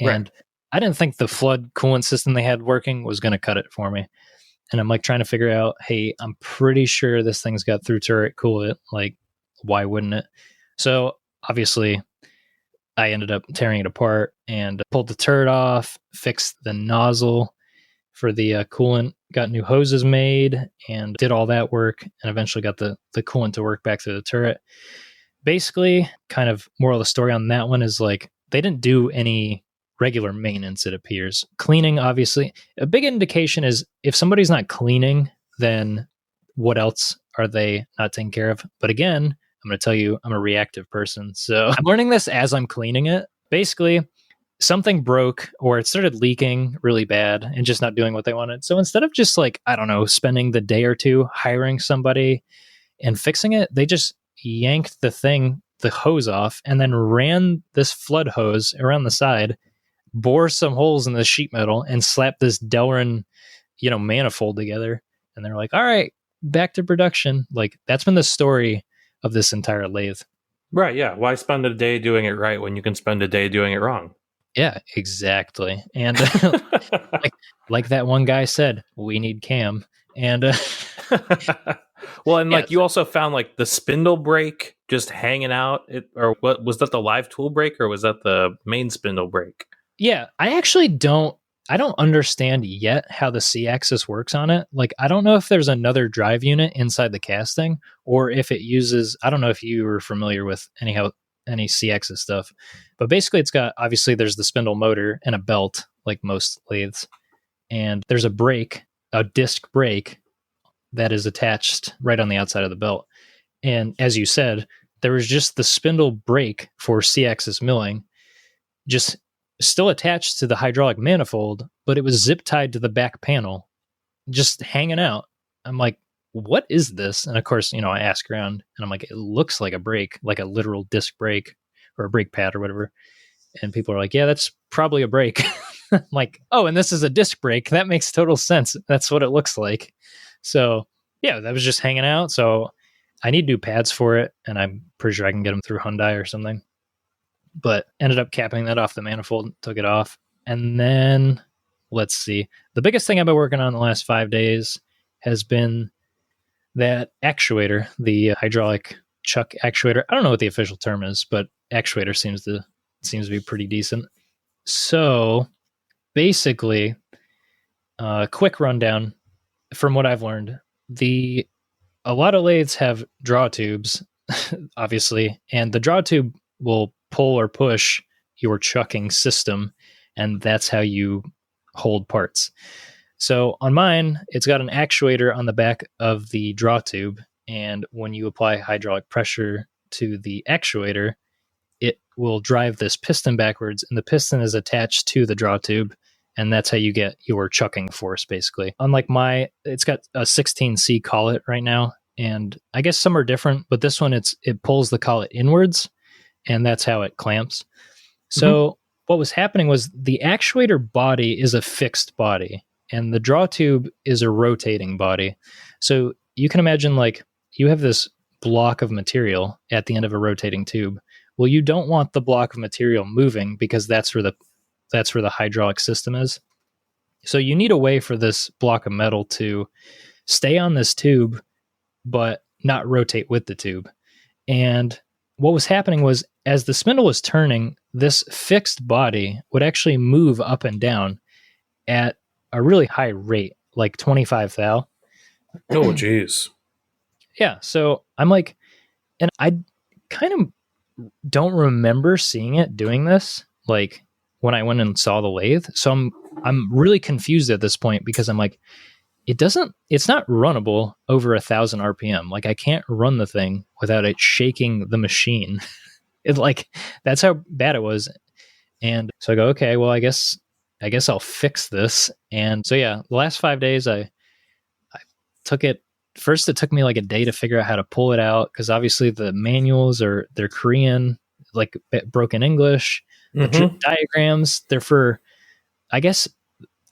And I didn't think the flood coolant system they had working was going to cut it for me. And I'm like trying to figure out, hey, I'm pretty sure this thing's got through turret coolant. Like, why wouldn't it? So obviously I ended up tearing it apart and pulled the turret off, fixed the nozzle for the coolant, got new hoses made, and did all that work, and eventually got the coolant to work back through the turret. Basically, kind of moral of the story on that one is like, they didn't do any regular maintenance, it appears. Cleaning, obviously. A big indication is if somebody's not cleaning, then what else are they not taking care of? But again, I'm going to tell you, I'm a reactive person. So I'm learning this as I'm cleaning it. Basically, something broke or it started leaking really bad and just not doing what they wanted. So instead of just like, I don't know, spending the day or two hiring somebody and fixing it, they just yanked the hose off, and then ran this flood hose around the side, bore some holes in the sheet metal, and slapped this Delrin, manifold together. And they're like, all right, back to production. Like, that's been the story of this entire lathe. Right, yeah. Why spend a day doing it right when you can spend a day doing it wrong? Yeah, exactly. And like that one guy said, we need Cam. And well, and like you also found like the spindle brake just hanging out. Or what was that, the live tool brake, or was that the main spindle brake? Yeah, I actually don't understand yet how the C-axis works on it. Like, I don't know if there's another drive unit inside the casting, or if it uses, I don't know if you were familiar with any C-axis stuff, but basically it's got, obviously there's the spindle motor and a belt, like most lathes, and there's a brake, a disc brake that is attached right on the outside of the belt. And as you said, there was just the spindle brake for C-axis milling, just still attached to the hydraulic manifold, but it was zip tied to the back panel, just hanging out. I'm like, what is this? And of course, I ask around, and I'm like, it looks like a brake, like a literal disc brake or a brake pad or whatever. And people are like, yeah, that's probably a brake. I'm like, oh, and this is a disc brake. That makes total sense. That's what it looks like. So yeah, that was just hanging out. So I need new pads for it, and I'm pretty sure I can get them through Hyundai or something. But ended up capping that off the manifold, took it off. And then, let's see. The biggest thing I've been working on the last 5 days has been that actuator, the hydraulic chuck actuator. I don't know what the official term is, but actuator seems to be pretty decent. So basically, quick rundown from what I've learned. A lot of lathes have draw tubes, obviously, and the draw tube will pull or push your chucking system, and that's how you hold parts. So on mine, it's got an actuator on the back of the draw tube, and when you apply hydraulic pressure to the actuator, it will drive this piston backwards, and the piston is attached to the draw tube, and that's how you get your chucking force, basically. Unlike it's got a 16C collet right now, and I guess some are different, but this one, it pulls the collet inwards, and that's how it clamps. So what was happening was the actuator body is a fixed body, and the draw tube is a rotating body. So you can imagine, like, you have this block of material at the end of a rotating tube. Well, you don't want the block of material moving, because that's where the hydraulic system is. So you need a way for this block of metal to stay on this tube, but not rotate with the tube. And what was happening was, as the spindle was turning, this fixed body would actually move up and down at a really high rate, like 25 thou. Oh, geez. Yeah. So I'm like, and I kind of don't remember seeing it doing this, like when I went and saw the lathe. So I'm really confused at this point, because I'm like, it's not runnable over 1,000 RPM. Like I can't run the thing without it shaking the machine. That's how bad it was. And so I go, okay, well, I guess I'll fix this. And so, yeah, the last 5 days, I took it. First, it took me like a day to figure out how to pull it out. Cause obviously the manuals they're Korean, like broken English, the diagrams, they're for, I guess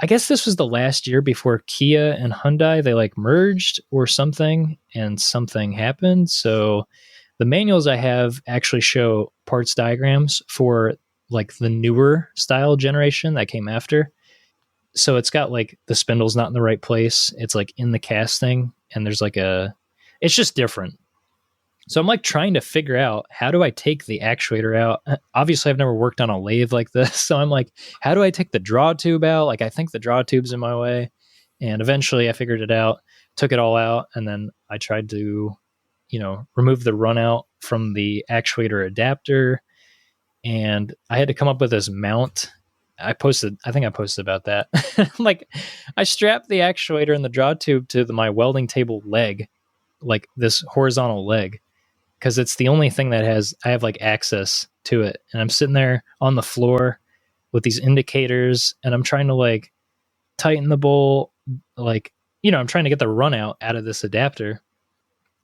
this was the last year before Kia and Hyundai, they like merged or something, and something happened. So the manuals I have actually show parts diagrams for like the newer style generation that came after. So it's got like the spindle's not in the right place. It's like in the casting, and there's like it's just different. So I'm like trying to figure out, how do I take the actuator out? Obviously, I've never worked on a lathe like this. So I'm like, how do I take the draw tube out? Like, I think the draw tube's in my way. And eventually I figured it out, took it all out. And then I tried to, remove the run out from the actuator adapter. And I had to come up with this mount. I think I posted about that. Like, I strapped the actuator and the draw tube to my welding table leg, like this horizontal leg, because it's the only thing that I have like access to it. And I'm sitting there on the floor with these indicators, and I'm trying to like tighten the bolt, like, I'm trying to get the run out of this adapter.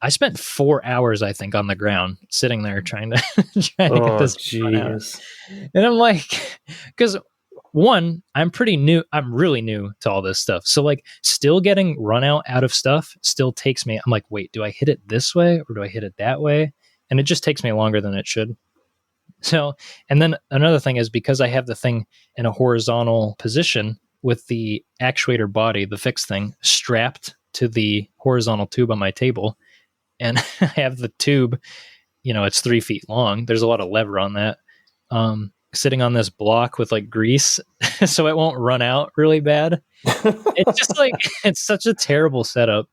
I spent 4 hours, I think, on the ground sitting there trying to get this run out. And I'm like, because one, I'm really new to all this stuff. So like still getting run out of stuff still takes me, I'm like, wait, do I hit it this way or do I hit it that way? And it just takes me longer than it should. So, and then another thing is, because I have the thing in a horizontal position with the actuator body, the fixed thing, strapped to the horizontal tube on my table, and I have the tube, it's 3 feet long. There's a lot of lever on that. Sitting on this block with like grease so it won't run out really bad. It's just like, it's such a terrible setup.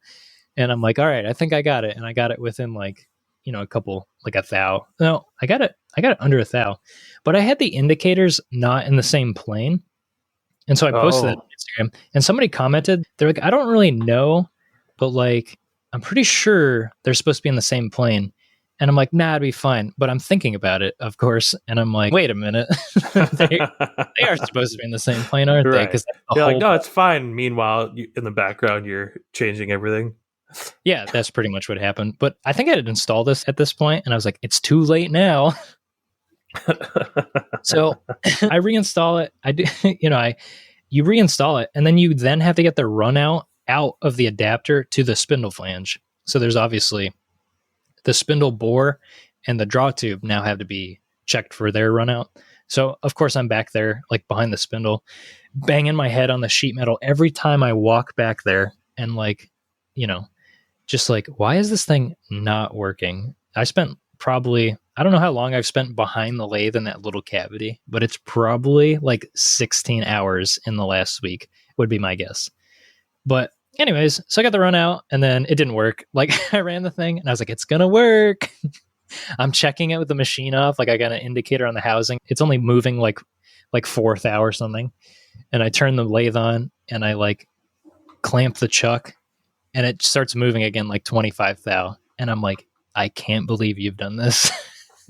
And I'm like, all right, I think I got it. And I got it within like, a couple, like a thou. No, I got it under a thou. But I had the indicators not in the same plane. And so I posted it on Instagram, and somebody commented, they're like, I don't really know, but like, I'm pretty sure they're supposed to be in the same plane. And I'm like, nah, it'd be fine. But I'm thinking about it, of course. And I'm like, wait a minute. they are supposed to be in the same plane, aren't they? Because you're like, no, it's fine. Meanwhile, in the background, you're changing everything. Yeah, that's pretty much what happened. But I think I had installed this at this point, and I was like, it's too late now. So I reinstall it. I do, you reinstall it, and then you then have to get the run out of the adapter to the spindle flange. So there's obviously the spindle bore and the draw tube now have to be checked for their run out. So of course I'm back there, like behind the spindle, banging my head on the sheet metal every time I walk back there, and like, just like, why is this thing not working? I spent probably, I don't know how long I've spent behind the lathe in that little cavity, but it's probably like 16 hours in the last week would be my guess. But anyways, so I got the run out, and then it didn't work. Like, I ran the thing and I was like, it's going to work. I'm checking it with the machine off. Like, I got an indicator on the housing. It's only moving like 4th thou or something. And I turn the lathe on and I like clamp the chuck, and it starts moving again like 25 thou. And I'm like, I can't believe you've done this.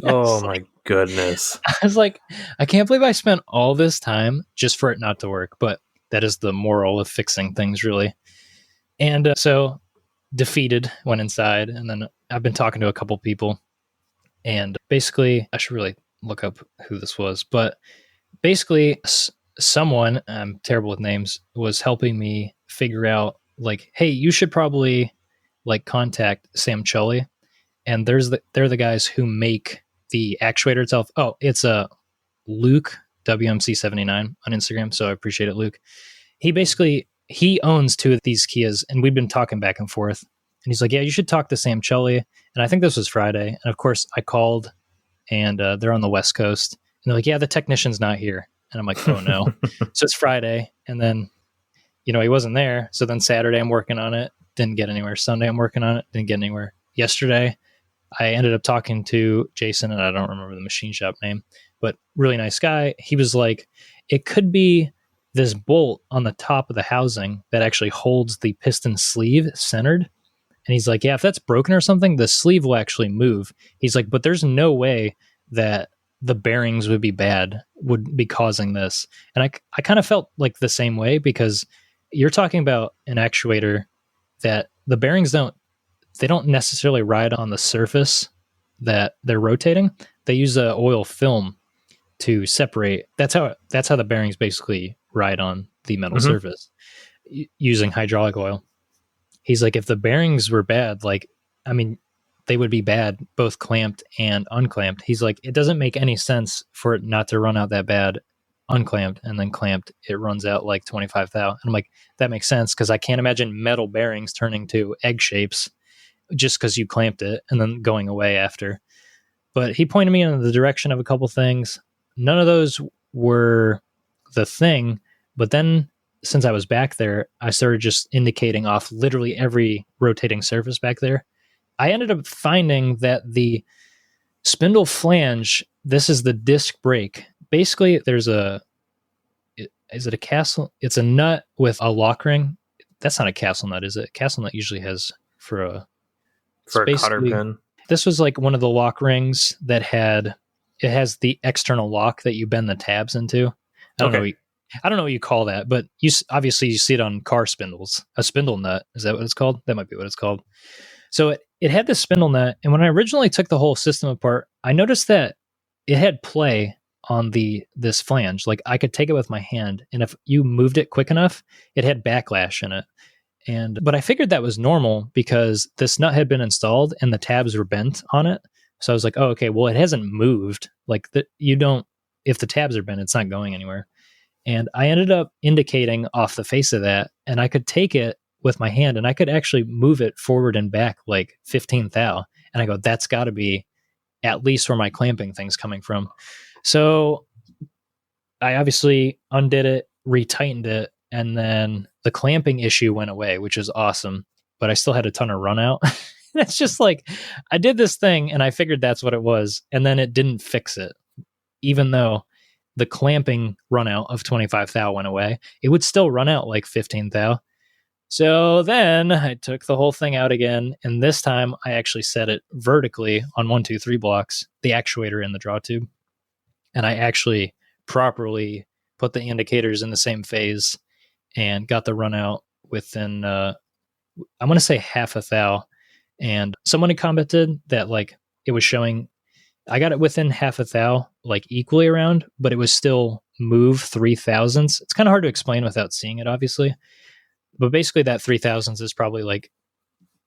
Oh my goodness. I was like, I can't believe I spent all this time just for it not to work. But that is the moral of fixing things, really. And so defeated, went inside, and then I've been talking to a couple people, and basically, I should really look up who this was, but basically someone, I'm terrible with names, was helping me figure out like, hey, you should probably like contact Sam Chully, and they're the guys who make the actuator itself. Oh, it's a Luke WMC79 on Instagram, so I appreciate it, Luke. He owns 2 of these Kias, and we've been talking back and forth. And he's like, yeah, you should talk to Sam Chully. And I think this was Friday. And of course, I called, and they're on the West Coast. And they're like, yeah, the technician's not here. And I'm like, oh, no. So it's Friday. And then, he wasn't there. So then Saturday, I'm working on it. Didn't get anywhere. Sunday, I'm working on it. Didn't get anywhere. Yesterday, I ended up talking to Jason, and I don't remember the machine shop name, but really nice guy. He was like, it could be this bolt on the top of the housing that actually holds the piston sleeve centered. And he's like, yeah, if that's broken or something, the sleeve will actually move. He's like, but there's no way that the bearings would be causing this. And I kind of felt like the same way, because you're talking about an actuator that the bearings don't necessarily ride on the surface that they're rotating. They use a oil film to separate. That's how the bearings basically ride on the metal surface using hydraulic oil. He's like, if the bearings were bad, like, I mean, they would be bad, both clamped and unclamped. He's like, it doesn't make any sense for it not to run out that bad unclamped, and then clamped, it runs out like 25 thou. And I'm like, that makes sense, because I can't imagine metal bearings turning to egg shapes just because you clamped it and then going away after. But he pointed me in the direction of a couple things. None of those were the thing. But then, since I was back there, I started just indicating off literally every rotating surface back there. I ended up finding that the spindle flange, this is the disc brake. Basically, is it a castle? It's a nut with a lock ring. That's not a castle nut, is it? Castle nut usually has for a cotter pin. This was like one of the lock rings that has the external lock that you bend the tabs into. I don't know what you call that, but you see it on car spindles. A spindle nut, is that what it's called? That might be what it's called. So it had this spindle nut, and when I originally took the whole system apart, I noticed that it had play on this flange. Like, I could take it with my hand, and if you moved it quick enough, it had backlash in it. But I figured that was normal because this nut had been installed and the tabs were bent on it. So I was like, oh, okay, well, it hasn't moved. Like, if the tabs are bent, it's not going anywhere. And I ended up indicating off the face of that, and I could take it with my hand and I could actually move it forward and back like 15 thou. And I go, that's got to be at least where my clamping thing's coming from. So I obviously undid it, retightened it, and then the clamping issue went away, which is awesome. But I still had a ton of run out. It's just like, I did this thing and I figured that's what it was. And then it didn't fix it. Even though the clamping run out of 25 thou went away, it would still run out like 15 thou. So then I took the whole thing out again. And this time I actually set it vertically on 1, 2, 3 blocks, the actuator in the draw tube. And I actually properly put the indicators in the same phase and got the run out within, I'm going to say half a thou. And someone had commented that like it was showing, I got it within half a thou, like equally around, but it was still move 3 thousandths. It's kind of hard to explain without seeing it, obviously. But basically that 3 thousandths is probably like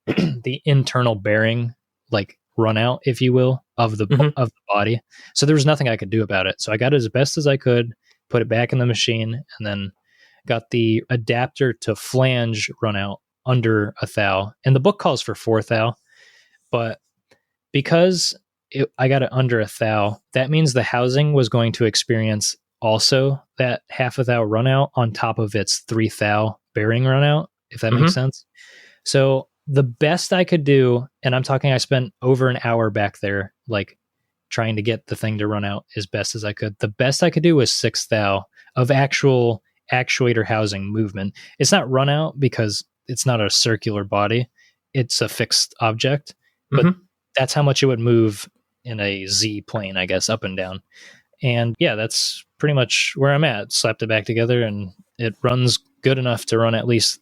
the internal bearing, like run out, if you will, of the body. So there was nothing I could do about it. So I got it as best as I could, put it back in the machine, and then got the adapter to flange run out under a thou. And the book calls for 4 thou, but because I got it under a thou, that means the housing was going to experience also that half a thou run out on top of its 3 thou bearing run out, if that makes sense. So the best I could do, and I'm talking, I spent over an hour back there, like trying to get the thing to run out as best as I could. The best I could do was 6 thou of actual actuator housing movement. It's not run out because it's not a circular body. It's a fixed object, but that's how much it would move in a Z plane, I guess, up and down. And yeah, that's pretty much where I'm at. Slapped it back together and it runs good enough to run at least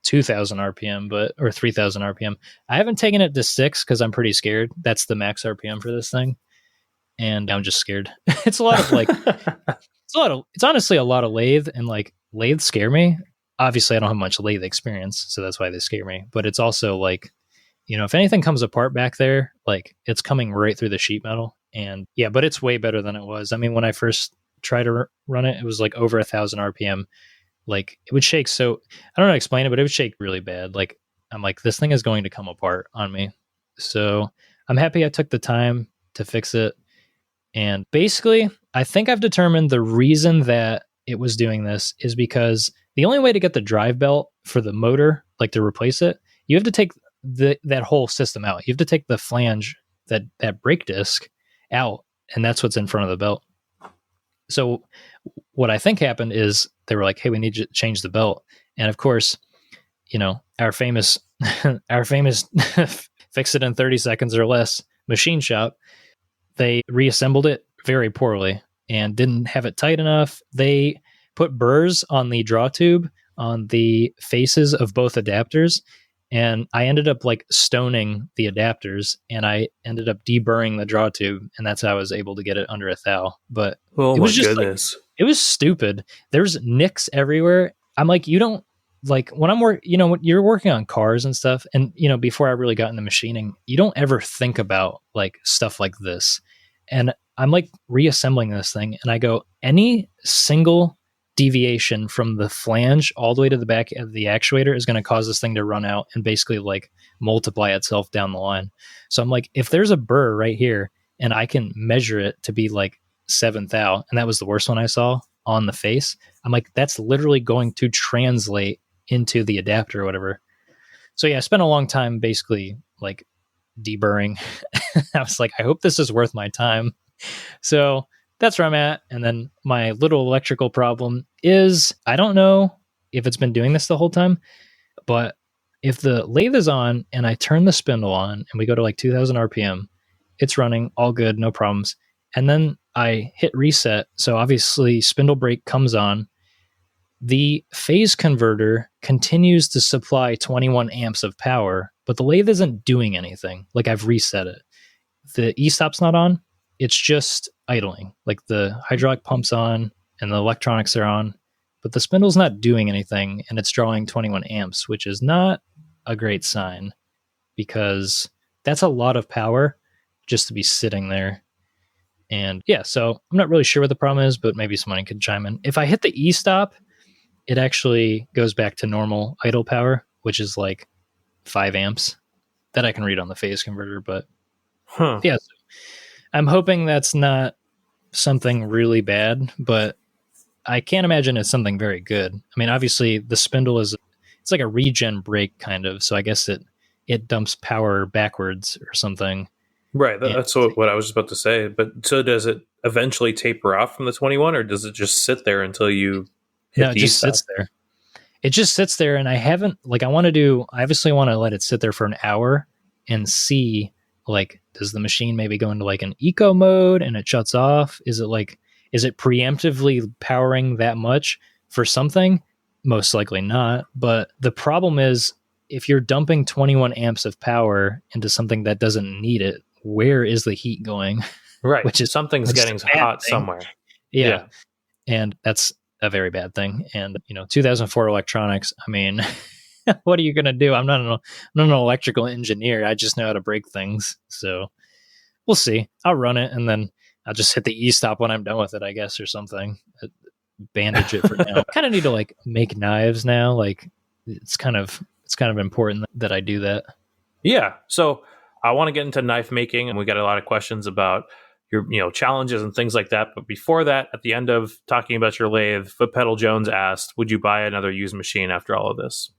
2,000 RPM, or 3,000 RPM. I haven't taken it to 6 because I'm pretty scared. That's the max RPM for this thing. And I'm just scared. It's a lot of like, it's honestly a lot of lathe, and like lathes scare me. Obviously I don't have much lathe experience, so that's why they scare me. But it's also like, you know, if anything comes apart back there, like it's coming right through the sheet metal. And yeah, but it's way better than it was. I mean, when I first tried to run it, it was like over 1,000 RPM. Like it would shake. So I don't know how to explain it, but it would shake really bad. Like I'm like, this thing is going to come apart on me. So I'm happy I took the time to fix it. And basically, I think I've determined the reason that it was doing this is because the only way to get the drive belt for the motor, like to replace it, you have to take that whole system out. You have to take the flange, that brake disc out, and that's what's in front of the belt. So what I think happened is they were like, hey, we need to change the belt. And of course, our famous our famous fix it in 30 seconds or less machine shop, they reassembled it very poorly and didn't have it tight enough. They put burrs on the draw tube on the faces of both adapters, and I ended up like stoning the adapters, and I ended up deburring the draw tube, and that's how I was able to get it under a thou. But oh, it was just goodness. It was stupid. There's nicks everywhere. I'm like, you don't like when when you're working on cars and stuff, and before I really got into machining, you don't ever think about like stuff like this. And I'm like reassembling this thing, and I go, any single deviation from the flange all the way to the back of the actuator is going to cause this thing to run out and basically like multiply itself down the line. So I'm like, if there's a burr right here and I can measure it to be like 7 thou, and that was the worst one I saw on the face, I'm like, that's literally going to translate into the adapter or whatever. So yeah, I spent a long time basically like deburring. I was like, I hope this is worth my time. So that's where I'm at. And then my little electrical problem is, I don't know if it's been doing this the whole time, but if the lathe is on and I turn the spindle on and we go to like 2000 RPM, it's running all good, no problems. And then I hit reset. So obviously spindle brake comes on. The phase converter continues to supply 21 amps of power, but the lathe isn't doing anything. Like I've reset it. The e-stop's not on. It's just idling. Like the hydraulic pump's on and the electronics are on, but the spindle's not doing anything, and it's drawing 21 amps, which is not a great sign because that's a lot of power just to be sitting there. And yeah, so I'm not really sure what the problem is, but maybe someone could chime in. If I hit the e-stop, it actually goes back to normal idle power, which is like 5 amps that I can read on the phase converter. But yeah, so I'm hoping that's not something really bad, but I can't imagine it's something very good. I mean, obviously the spindle it's like a regen brake kind of, so I guess it dumps power backwards or something. Right, that's what I was about to say. But so does it eventually taper off from the 21, or does it just sit there until you hit it just sits there. It just sits there, and I haven't, like, I obviously want to let it sit there for an hour and see, like, does the machine maybe go into like an eco mode and it shuts off? Is it preemptively powering that much for something? Most likely not. But the problem is, if you're dumping 21 amps of power into something that doesn't need it, where is the heat going? Right. Which is something's getting hot somewhere. Yeah. And that's a very bad thing. And, 2004 electronics, I mean, what are you going to do? I'm not an electrical engineer. I just know how to break things. So we'll see. I'll run it, and then I'll just hit the e-stop when I'm done with it, I guess, or something. Bandage it for now. Kind of need to like make knives now. Like it's kind of important that I do that. Yeah. So I want to get into knife making, and we got a lot of questions about your challenges and things like that. But before that, at the end of talking about your lathe, Foot Pedal Jones asked, would you buy another used machine after all of this?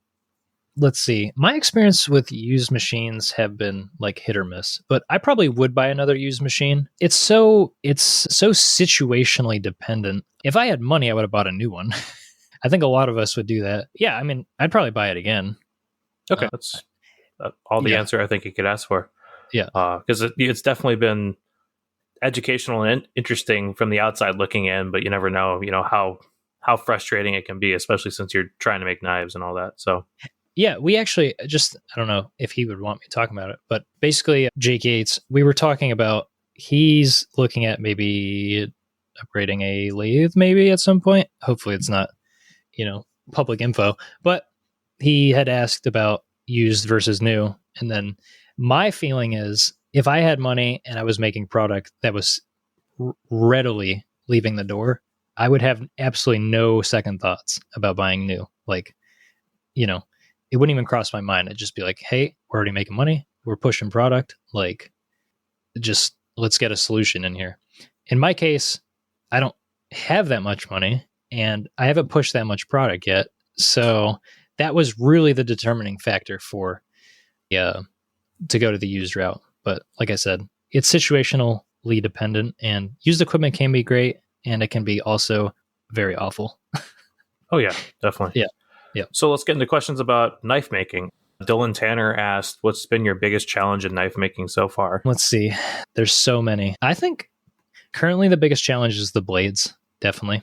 Let's see. My experience with used machines have been like hit or miss, but I probably would buy another used machine. It's so situationally dependent. If I had money, I would have bought a new one. I think a lot of us would do that. Yeah, I mean, I'd probably buy it again. Okay, that's all the answer I think you could ask for. Yeah, because it's definitely been educational and interesting from the outside looking in, but you never know, how frustrating it can be, especially since you're trying to make knives and all that. So. Yeah, we actually I don't know if he would want me talking about it, but basically Jake Yates, we were talking about, he's looking at maybe upgrading a lathe maybe at some point. Hopefully it's not, public info, but he had asked about used versus new. And then my feeling is, if I had money and I was making product that was readily leaving the door, I would have absolutely no second thoughts about buying new. Like, it wouldn't even cross my mind. I'd just be like, hey, we're already making money. We're pushing product. Like, just let's get a solution in here. In my case, I don't have that much money and I haven't pushed that much product yet. So that was really the determining factor for to go to the used route. But like I said, it's situationally dependent, and used equipment can be great, and it can be also very awful. Oh, yeah, definitely. Yeah. Yeah. So let's get into questions about knife making. Dylan Tanner asked, what's been your biggest challenge in knife making so far? Let's see. There's so many. I think currently the biggest challenge is the blades, definitely.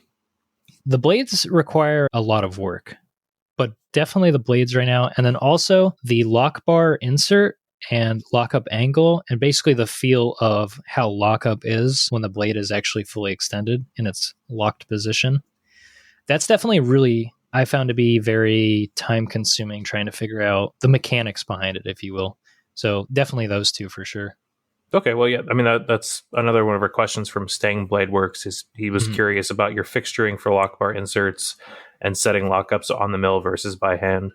The blades require a lot of work, but definitely the blades right now. And then also the lock bar insert and lockup angle, and basically the feel of how lockup is when the blade is actually fully extended in its locked position. That's definitely really, I found to be very time consuming trying to figure out the mechanics behind it, if you will. So definitely those two for sure. Okay, well, yeah, I mean, that's another one of our questions from Stang Blade Works. Is he was curious about your fixturing for lock bar inserts and setting lockups on the mill versus by hand.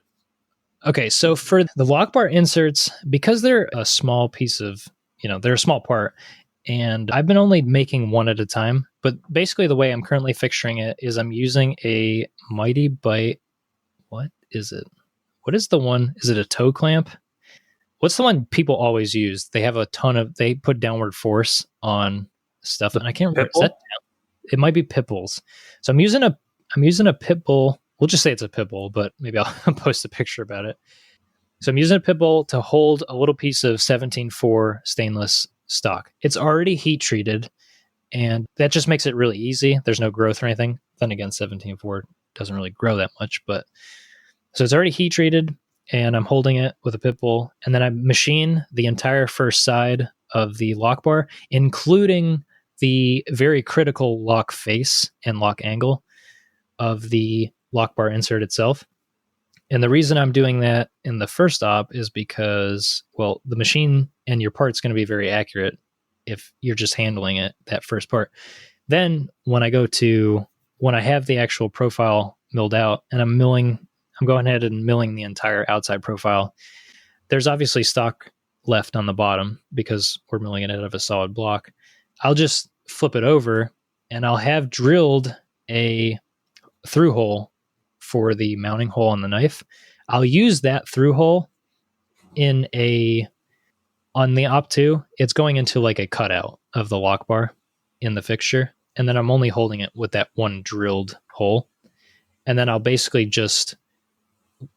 Okay, so for the lock bar inserts, because they're a small piece of, they're a small part, and I've been only making one at a time, but basically the way I'm currently fixturing it is I'm using a Mighty Bite. What is it? What is the one? Is it a toe clamp? What's the one people always use? They have they put downward force on stuff, and I can't remember. It might be Pitbulls. So I'm using a Pitbull. We'll just say it's a Pitbull, but maybe I'll post a picture about it. So I'm using a Pitbull to hold a little piece of 17.4 stainless stock. It's already heat treated, and that just makes it really easy. There's no growth or anything. Then again, 17.4 doesn't really grow that much, but so it's already heat treated, and I'm holding it with a Pitbull, and then I machine the entire first side of the lock bar, including the very critical lock face and lock angle of the lock bar insert itself. And the reason I'm doing that in the first op is because, well, the machine and your part's going to be very accurate if you're just handling it, that first part. Then when I have the actual profile milled out and I'm going ahead and milling the entire outside profile, there's obviously stock left on the bottom because we're milling it out of a solid block. I'll just flip it over and I'll have drilled a through hole for the mounting hole on the knife. I'll use that through hole on the op 2. It's going into like a cutout of the lock bar in the fixture. And then I'm only holding it with that one drilled hole. And then I'll basically just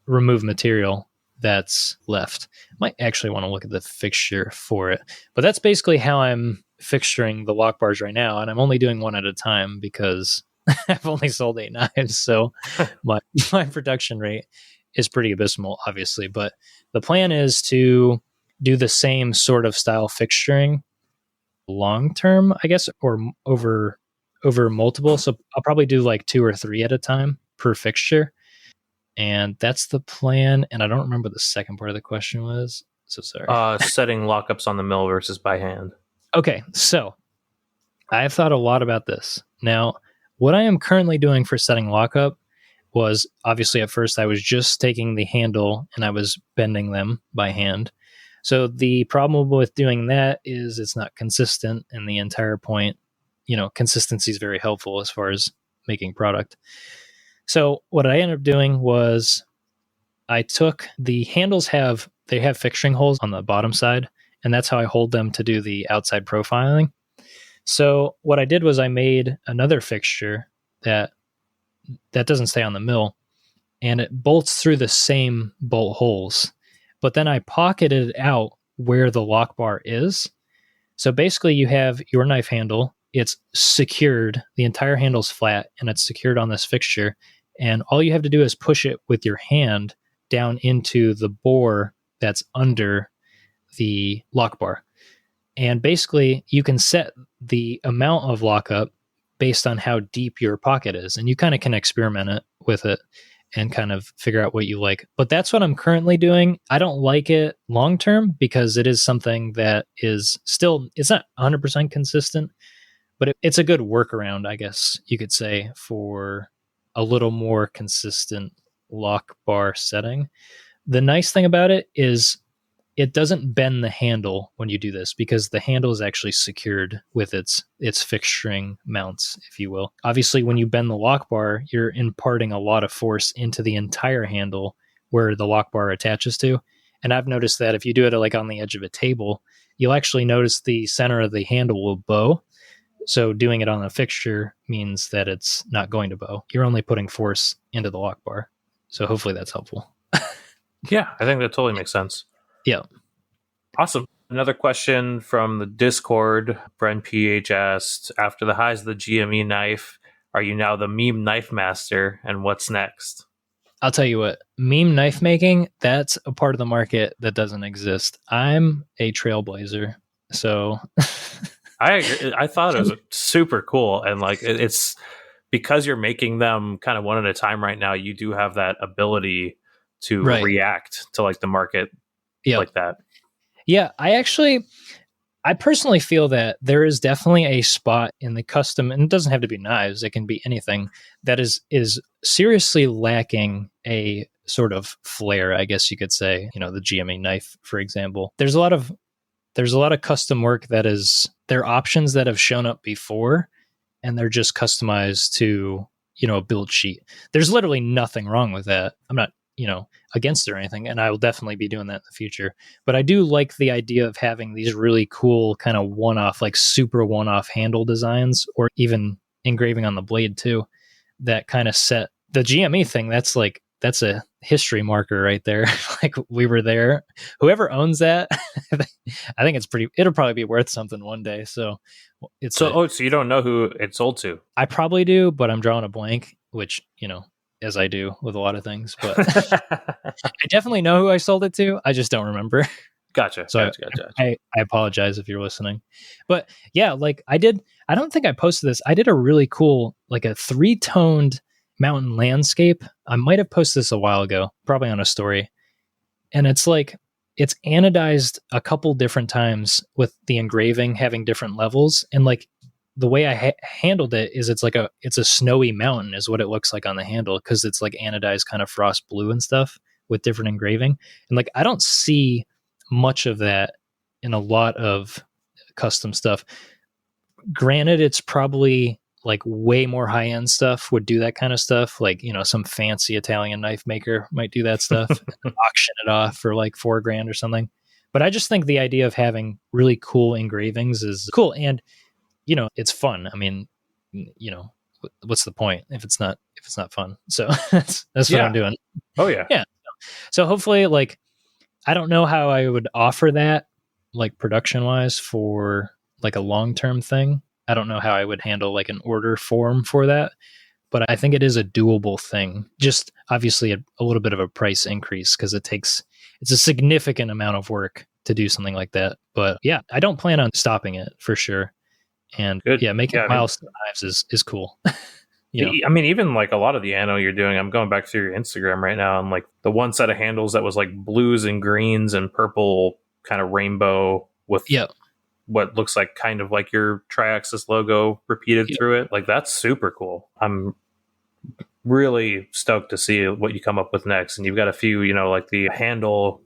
remove material that's left. Might actually want to look at the fixture for it, but that's basically how I'm fixturing the lock bars right now. And I'm only doing one at a time because I've only sold 8 knives. So my production rate is pretty abysmal, obviously, but the plan is to do the same sort of style fixturing long-term, I guess, or over multiple. So I'll probably do like 2 or 3 at a time per fixture. And that's the plan. And I don't remember what the second part of the question was. So sorry. Setting lockups on the mill versus by hand. Okay. So I've thought a lot about this. Now, what I am currently doing for setting lockup was obviously at first I was just taking the handle and I was bending them by hand. So the problem with doing that is it's not consistent, and the entire point, consistency is very helpful as far as making product. So what I ended up doing was I took the handles they have fixturing holes on the bottom side, and that's how I hold them to do the outside profiling. So what I did was I made another fixture that doesn't stay on the mill, and it bolts through the same bolt holes. But then I pocketed out where the lock bar is. So basically you have your knife handle, it's secured, the entire handle's flat, and it's secured on this fixture. And all you have to do is push it with your hand down into the bore that's under the lock bar. And basically you can set the amount of lockup based on how deep your pocket is. And you kind of can experiment with it and kind of figure out what you like. But that's what I'm currently doing. I don't like it long term because it is something that is still, it's not 100% consistent, but it's a good workaround, I guess you could say, for a little more consistent lock bar setting. The nice thing about it is it doesn't bend the handle when you do this because the handle is actually secured with its fixturing mounts, if you will. Obviously, when you bend the lock bar, you're imparting a lot of force into the entire handle where the lock bar attaches to. And I've noticed that if you do it like on the edge of a table, you'll actually notice the center of the handle will bow. So doing it on a fixture means that it's not going to bow. You're only putting force into the lock bar. So hopefully that's helpful. Yeah, I think that totally makes sense. Yeah. Awesome. Another question from the Discord. Bren PH asked, after the highs of the GME knife, are you now the meme knife master? And what's next? I'll tell you what, meme knife making, that's a part of the market that doesn't exist. I'm a trailblazer. So I thought it was super cool. And like, it's because you're making them kind of one at a time right now, you do have that ability to react to like the market like that. Yeah, I personally feel that there is definitely a spot in the custom, and it doesn't have to be knives, it can be anything, that is seriously lacking a sort of flair, I guess you could say. You know, the GME knife, for example. There's a lot of custom work that is, they're options that have shown up before, and they're just customized to, a build sheet. There's literally nothing wrong with that. I'm not, against it or anything, and I will definitely be doing that in the future. But I do like the idea of having these really cool kind of one-off, like super one-off handle designs, or even engraving on the blade too, that kind of set the GME thing. That's a history marker right there. Like, we were there. Whoever owns that, I think it'll probably be worth something one day. So so you don't know who it sold to? I probably do, but I'm drawing a blank, which, as I do with a lot of things, but I definitely know who I sold it to. I just don't remember. Gotcha. So gotcha. I apologize if you're listening, but yeah, like I don't think I posted this. I did a really cool, like a 3-toned mountain landscape. I might have posted this a while ago, probably on a story. And it's anodized a couple different times with the engraving having different levels. And like, the way I handled it is it's a snowy mountain is what it looks like on the handle, because it's like anodized kind of frost blue and stuff with different engraving. And like, I don't see much of that in a lot of custom stuff. Granted, it's probably like way more high-end stuff would do that kind of stuff. Like, some fancy Italian knife maker might do that stuff and auction it off for like $4,000 or something. But I just think the idea of having really cool engravings is cool. And it's fun. I mean, what's the point if it's not fun? So that's what I'm doing. Oh yeah. Yeah. So hopefully, like, I don't know how I would offer that, like, production wise for like a long-term thing. I don't know how I would handle like an order form for that, but I think it is a doable thing. Just obviously a little bit of a price increase, because it's a significant amount of work to do something like that. But yeah, I don't plan on stopping it for sure. And good. Yeah, making milestone knives is cool. I mean, even like a lot of the ano you're doing, I'm going back through your Instagram right now, and like the one set of handles that was like blues and greens and purple kind of rainbow with what looks like kind of like your Triaxis logo repeated through it. Like, that's super cool. I'm really stoked to see what you come up with next. And you've got a few, like the handle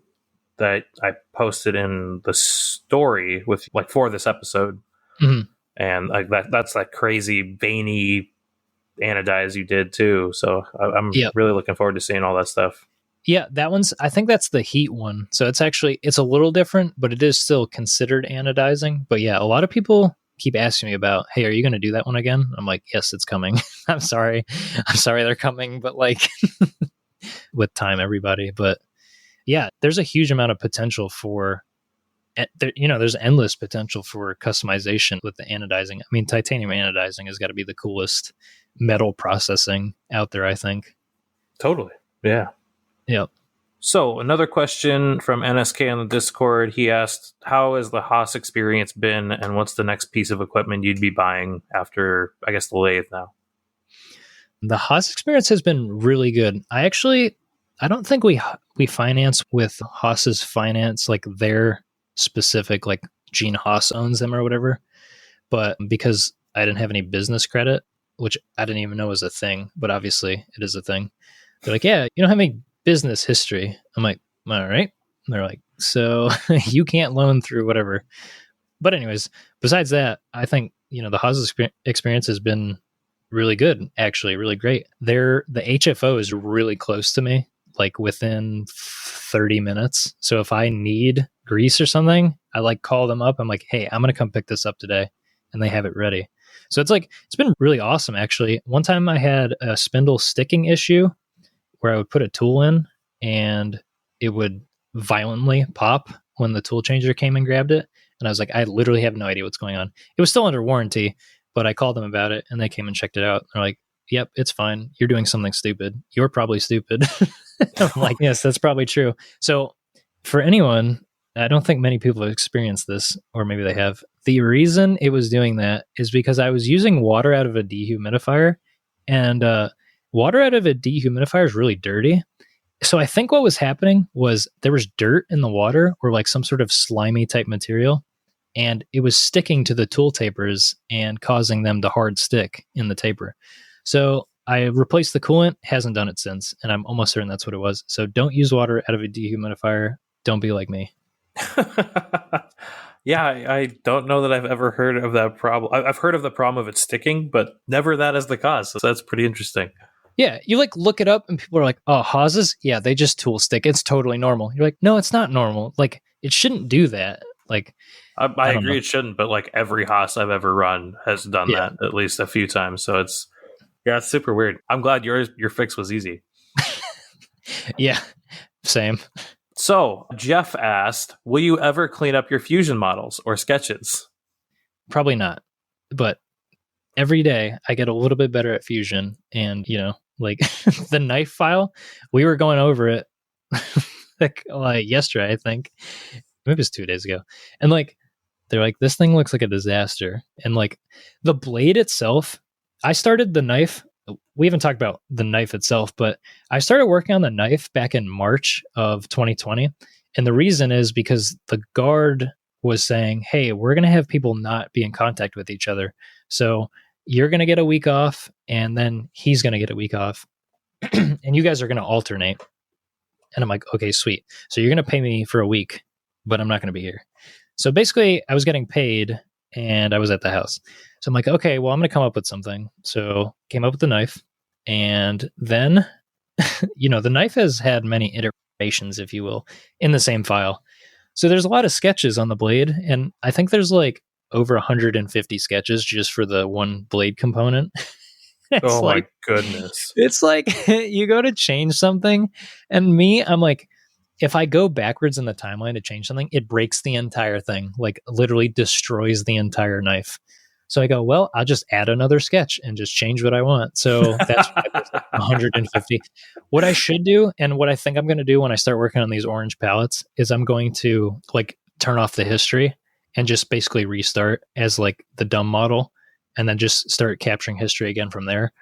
that I posted in the story with like for this episode. Mm-hmm. And like that's that crazy veiny anodize you did too. So I'm really looking forward to seeing all that stuff. Yeah, I think that's the heat one. So it's a little different, but it is still considered anodizing. But yeah, a lot of people keep asking me about, hey, are you going to do that one again? I'm like, yes, it's coming. I'm sorry they're coming, but like with time, everybody. But yeah, there's a huge amount of potential for, there's endless potential for customization with the anodizing. I mean, titanium anodizing has got to be the coolest metal processing out there, I think. Totally. Yeah. Yep. So another question from NSK on the Discord. He asked, how has the Haas experience been, and what's the next piece of equipment you'd be buying after, I guess, the lathe now? The Haas experience has been really good. I don't think we finance with Haas's finance, like their specific, like Gene Haas owns them or whatever. But because I didn't have any business credit, which I didn't even know was a thing, but obviously it is a thing. They're like, yeah, you don't have any business history. I'm like, all right. And they're like, so you can't loan through whatever. But anyways, besides that, I think, the Haas experience has been really good, actually, really great. The HFO is really close to me, like within 30 minutes. So if I need grease or something, I like call them up. I'm like, hey, I'm going to come pick this up today. and they have it ready. So it's been really awesome, actually. One time I had a spindle sticking issue where I would put a tool in and it would violently pop when the tool changer came and grabbed it. And I was like, I literally have no idea what's going on. It was still under warranty, but I called them about it and they came and checked it out. They're like, yep, it's fine. You're doing something stupid. You're probably stupid. I'm like, yes, that's probably true. So for anyone, I don't think many people have experienced this, or maybe they have. The reason it was doing that is because I was using water out of a dehumidifier, and water out of a dehumidifier is really dirty. So I think what was happening was there was dirt in the water, or like some sort of slimy type material, and it was sticking to the tool tapers and causing them to hard stick in the taper. So I replaced the coolant, hasn't done it since, and I'm almost certain that's what it was. So don't use water out of a dehumidifier. Don't be like me. Yeah, I don't know that I've ever heard of that problem. I've heard of the problem of it sticking, but never that as the cause. So that's pretty interesting. Yeah, you like look it up and people are like, oh, hoses? Yeah, they just tool stick. It's totally normal. You're like, no, it's not normal. Like, it shouldn't do that. Like, I agree it shouldn't, but like every Haas I've ever run has done that at least a few times. So it's super weird. I'm glad your fix was easy. Yeah, same. So Jeff asked, will you ever clean up your Fusion models or sketches? Probably not. But every day I get a little bit better at Fusion. And, like the knife file, we were going over it like yesterday, I think. Maybe it was 2 days ago. And like, they're like, this thing looks like a disaster. And like the blade itself, I started the knife. We haven't talked about the knife itself, but I started working on the knife back in March of 2020. And the reason is because the guard was saying, hey, we're going to have people not be in contact with each other. So you're going to get a week off, and then he's going to get a week off. And you guys are going to alternate. And I'm like, okay, sweet. So you're going to pay me for a week, but I'm not going to be here. So basically, I was getting paid, and I was at the house. So I'm like, okay, well, I'm going to come up with something. So came up with the knife. And then, the knife has had many iterations, if you will, in the same file. So there's a lot of sketches on the blade. And I think there's like over 150 sketches just for the one blade component. Oh my goodness. It's like you go to change something. And I'm like, if I go backwards in the timeline to change something, it breaks the entire thing, like literally destroys the entire knife. So I go, well, I'll just add another sketch and just change what I want. So that's 150. What I should do, and what I think I'm going to do when I start working on these orange palettes, is I'm going to like turn off the history and just basically restart as like the dumb model, and then just start capturing history again from there.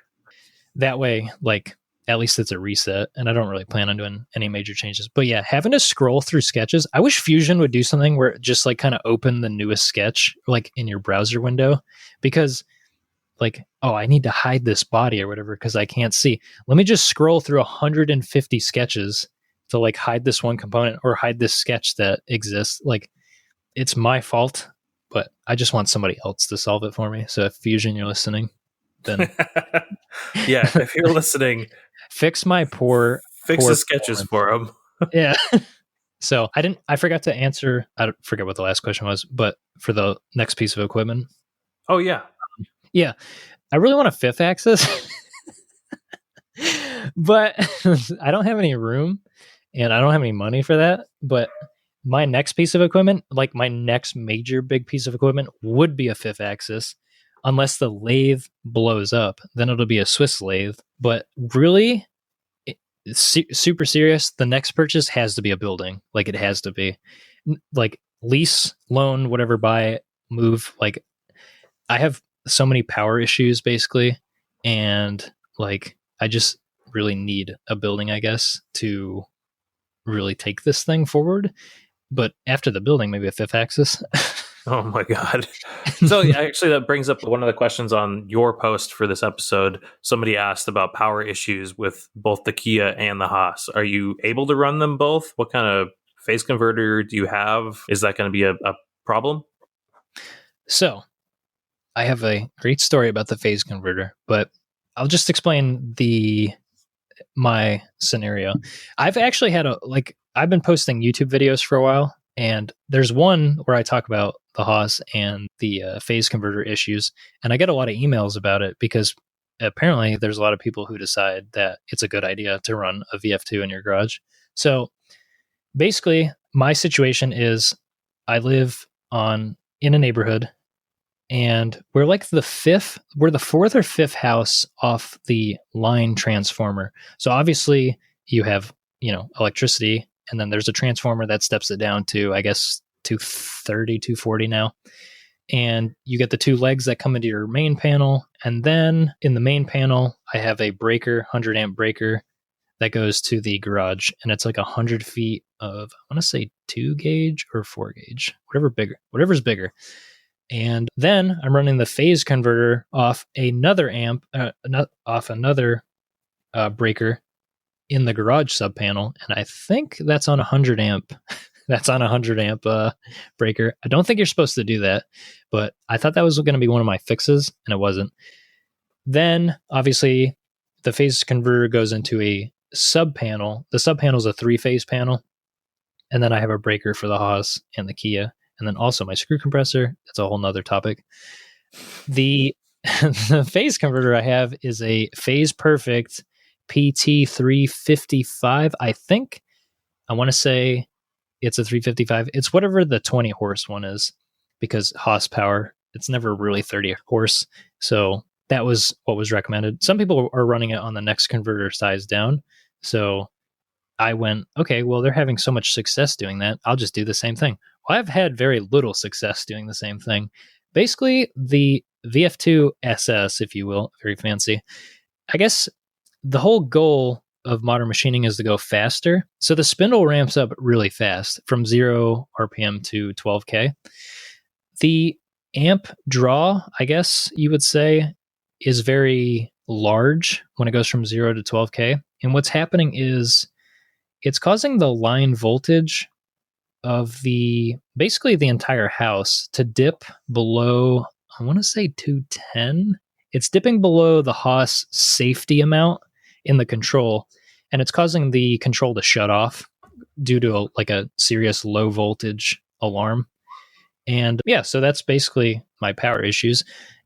That way, like, at least it's a reset, and I don't really plan on doing any major changes. But yeah, having to scroll through sketches, I wish Fusion would do something where it just like kind of open the newest sketch like in your browser window, because like, oh, I need to hide this body or whatever because I can't see. Let me just scroll through 150 sketches to like hide this one component or hide this sketch that exists. Like, it's my fault, but I just want somebody else to solve it for me. So if Fusion, you're listening, then yeah, if you're listening, fix my poor the sketches for them. Yeah. So I forgot to answer. I forget what the last question was, but for the next piece of equipment. Oh yeah. Yeah. I really want a fifth axis, but I don't have any room and I don't have any money for that. But my next piece of equipment, like my next major big piece of equipment, would be a fifth axis. Unless the lathe blows up, then it'll be a Swiss lathe. But really, super serious, the next purchase has to be a building. Like, it has to be. Like, lease, loan, whatever, buy, move. Like, I have so many power issues, basically. And, like, I just really need a building, I guess, to really take this thing forward. But after the building, maybe a fifth axis. Oh my God. So actually that brings up one of the questions on your post for this episode. Somebody asked about power issues with both the Kia and the Haas. Are you able to run them both? What kind of phase converter do you have? Is that going to be a problem? So I have a great story about the phase converter, but I'll just explain my scenario. I've actually had I've been posting YouTube videos for a while And there's one where I talk about the Haas and the phase converter issues. And I get a lot of emails about it because apparently there's a lot of people who decide that it's a good idea to run a VF2 in your garage. So basically, my situation is I live in a neighborhood, and we're like we're the fourth or fifth house off the line transformer. So obviously you have, electricity, and then there's a transformer that steps it down to, I guess, 230, 240 now. And you get the two legs that come into your main panel. And then in the main panel, I have a breaker, 100 amp breaker that goes to the garage. And it's like 100 feet of, I want to say 2 gauge or 4 gauge, whatever's bigger. And then I'm running the phase converter off another breaker in the garage sub panel, and I think that's on 100 amp. That's on a 100 amp breaker. I don't think you're supposed to do that, but I thought that was going to be one of my fixes, and it wasn't. Then, obviously, the phase converter goes into a sub panel. The sub panel is a 3-phase panel, and then I have a breaker for the Haas and the Kia, and then also my screw compressor. That's a whole nother topic. The phase converter I have is a Phase Perfect PT355. I think I want to say it's a 355. It's whatever the 20 horse one is, because horsepower, it's never really 30 horse. So that was what was recommended. Some people are running it on the next converter size down. So I went, okay, well, they're having so much success doing that, I'll just do the same thing. Well, I've had very little success doing the same thing. Basically, the VF2 SS, if you will, very fancy. I guess the whole goal of modern machining is to go faster. So the spindle ramps up really fast from 0 RPM to 12K. The amp draw, I guess you would say, is very large when it goes from 0 to 12K. And what's happening is it's causing the line voltage of basically the entire house to dip below, I want to say 210. It's dipping below the Haas safety amount in the control, and it's causing the control to shut off due to a serious low voltage alarm. And yeah, so that's basically my power issues.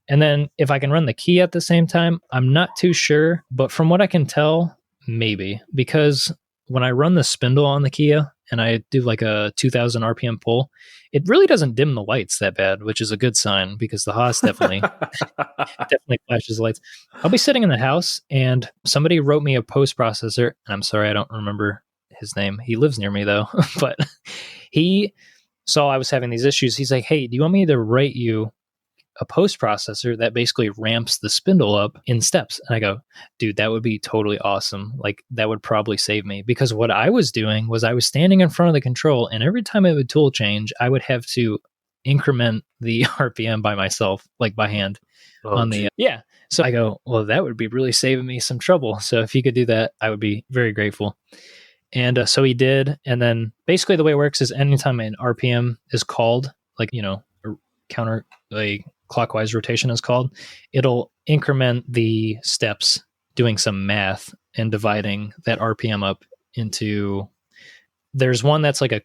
And then if I can run the key at the same time, I'm not too sure, but from what I can tell, maybe, because when I run the spindle on the Kia and I do like a 2000 RPM pull, it really doesn't dim the lights that bad, which is a good sign, because the Haas definitely flashes lights. I'll be sitting in the house and somebody wrote me a post processor, and I'm sorry, I don't remember his name. He lives near me though, but he saw I was having these issues. He's like, hey, do you want me to write you a post processor that basically ramps the spindle up in steps? And I go, dude, that would be totally awesome. Like, that would probably save me, because what I was doing was I was standing in front of the control, and every time it would tool change, I would have to increment the RPM by myself, like by hand. Yeah. So I go, well, that would be really saving me some trouble. So if he could do that, I would be very grateful. And so he did. And then basically the way it works is anytime an RPM is called, like, counter, clockwise rotation is called, it'll increment the steps doing some math and dividing that RPM up into, there's one that's like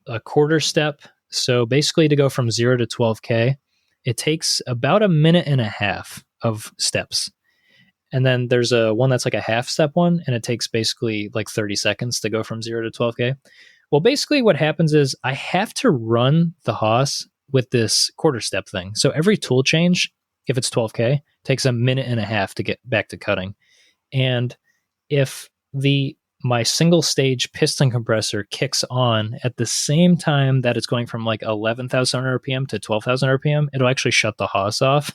a quarter step. So basically to go from 0 to 12K, it takes about a minute and a half of steps. And then there's one that's like a half step one, and it takes basically like 30 seconds to go from 0 to 12K. Well, basically what happens is I have to run the Haas with this quarter step thing. So every tool change, if it's 12K, takes a minute and a half to get back to cutting. And if my single stage piston compressor kicks on at the same time that it's going from like 11,000 RPM to 12,000 RPM, it'll actually shut the Haas off.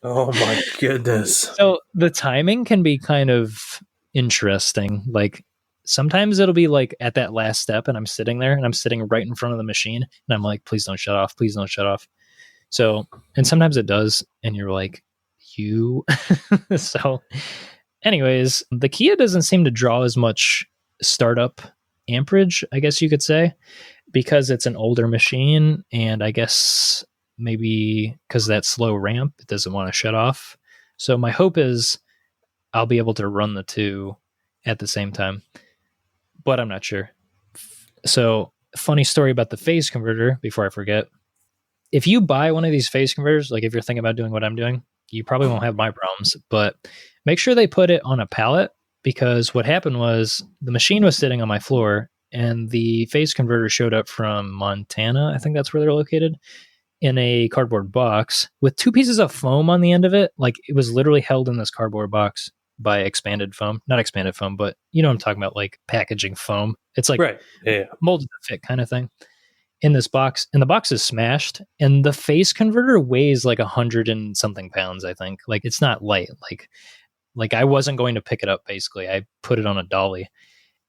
Oh my goodness. So the timing can be kind of interesting. Like, sometimes it'll be like at that last step, and I'm sitting there and I'm sitting right in front of the machine, and I'm like, please don't shut off. Please don't shut off. So, and sometimes it does, and you're like, So anyways, the Kia doesn't seem to draw as much startup amperage, I guess you could say, because it's an older machine, and I guess maybe because that slow ramp, it doesn't want to shut off. So my hope is I'll be able to run the two at the same time, but I'm not sure. So funny story about the phase converter before I forget. If you buy one of these phase converters, like if you're thinking about doing what I'm doing, you probably won't have my problems, but make sure they put it on a pallet, because what happened was the machine was sitting on my floor and the phase converter showed up from Montana. I think that's where they're located, in a cardboard box with 2 pieces of foam on the end of it. Like it was literally held in this cardboard box by expanded foam, not expanded foam, but you know what I'm talking about, like packaging foam. It's like Right. Yeah. molded to fit kind of thing in this box, and the box is smashed, and the phase converter weighs like 100 and something pounds. I think, like, it's not light. Like I wasn't going to pick it up. Basically, I put it on a dolly,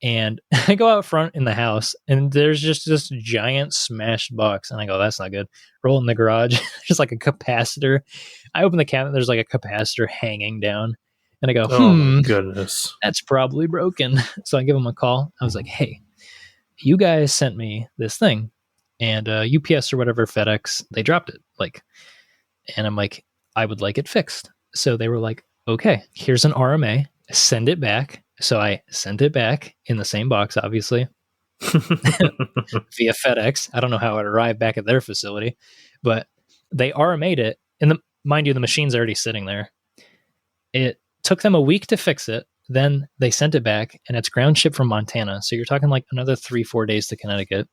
and I go out front in the house, and there's just this giant smashed box, and I go, that's not good. Roll in the garage, just like a capacitor. I open the cabinet, there's like a capacitor hanging down, and I go, Oh my goodness, that's probably broken. So I give them a call. I was like, hey, you guys sent me this thing, and UPS or whatever, FedEx, they dropped it. Like, and I'm like, I would like it fixed. So they were like, okay, here's an RMA, send it back. So I sent it back in the same box, obviously, via FedEx. I don't know how it arrived back at their facility, but they RMA'd it. And mind you, the machine's already sitting there. It took them a week to fix it. Then they sent it back, and it's ground shipped from Montana. So you're talking like another 3-4 days to Connecticut.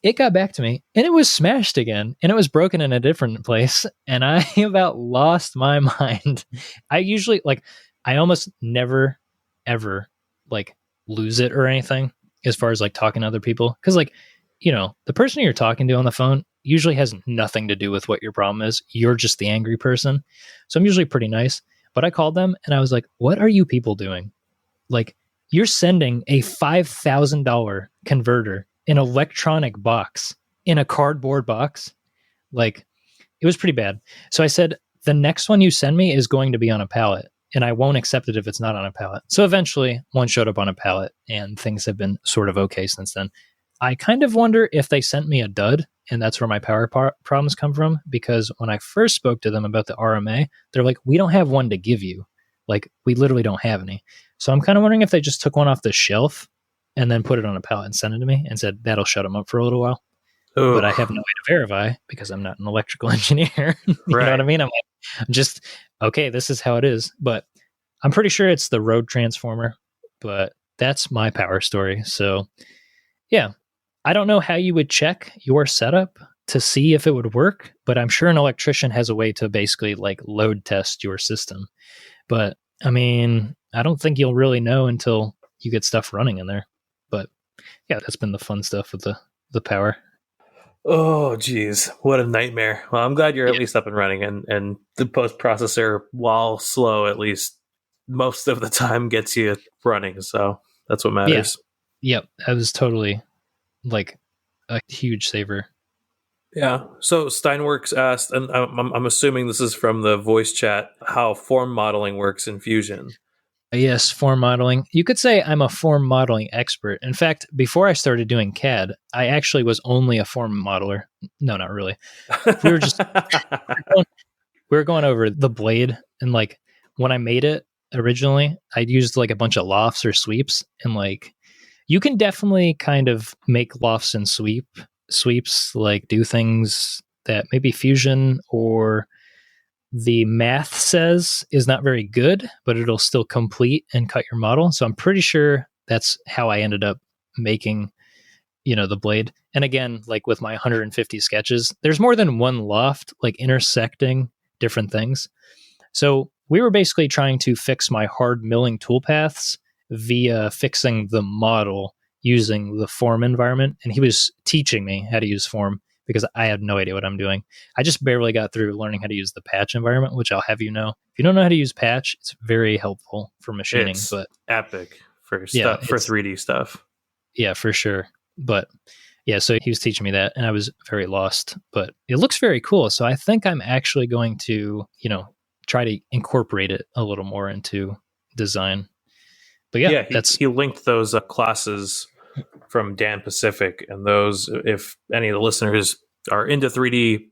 It got back to me, and it was smashed again, and it was broken in a different place. And I about lost my mind. I usually, like, I almost never, ever, like, lose it or anything as far as, like, talking to other people. Because, like, you know, the person you're talking to on the phone usually has nothing to do with what your problem is. You're just the angry person. So I'm usually pretty nice. But I called them, and I was like, what are you people doing? Like, you're sending a $5,000 converter, an electronic box, in a cardboard box. Like, it was pretty bad. So I said, the next one you send me is going to be on a pallet, and I won't accept it if it's not on a pallet. So eventually one showed up on a pallet, and things have been sort of okay since then. I kind of wonder if they sent me a dud, and that's where my power problems come from, because when I first spoke to them about the RMA, they're like, we don't have one to give you. Like, we literally don't have any. So I'm kind of wondering if they just took one off the shelf and then put it on a pallet and sent it to me and said, that'll shut them up for a little while. Ooh. But I have no way to verify because I'm not an electrical engineer. You know what I mean? I'm just, okay, this is how it is. But I'm pretty sure it's the road transformer. But that's my power story. So, yeah. I don't know how you would check your setup to see if it would work, but I'm sure an electrician has a way to basically like load test your system. But I mean, I don't think you'll really know until you get stuff running in there. But yeah, that's been the fun stuff with the power. Oh, geez. What a nightmare. Well, I'm glad you're at least up and running, and the post processor, while slow, at least most of the time gets you running. So that's what matters. Yeah. Yep. That was totally like a huge saver. Yeah. So Steinworks asked, and I'm assuming this is from the voice chat, how form modeling works in Fusion. Yes, form modeling. You could say I'm a form modeling expert. In fact, before I started doing CAD, I actually was only a form modeler. No, not really. We were just we were going over the blade, and like when I made it originally, I used like a bunch of lofts or sweeps, and like you can definitely kind of make lofts and sweeps, like do things that maybe Fusion or the math says is not very good, but it'll still complete and cut your model. So I'm pretty sure that's how I ended up making, you know, the blade. And again, like with my 150 sketches, there's more than one loft, like intersecting different things. So we were basically trying to fix my hard milling toolpaths via fixing the model using the form environment. And he was teaching me how to use form because I had no idea what I'm doing. I just barely got through learning how to use the patch environment, which I'll have you know. If you don't know how to use patch, it's very helpful for machining. It's but epic for stuff, for 3D stuff. Yeah, for sure. But yeah, so he was teaching me that, and I was very lost. But it looks very cool. So I think I'm actually going to, you know, try to incorporate it a little more into design. But yeah, he linked those classes from Dan Pacific, and those, if any of the listeners are into 3D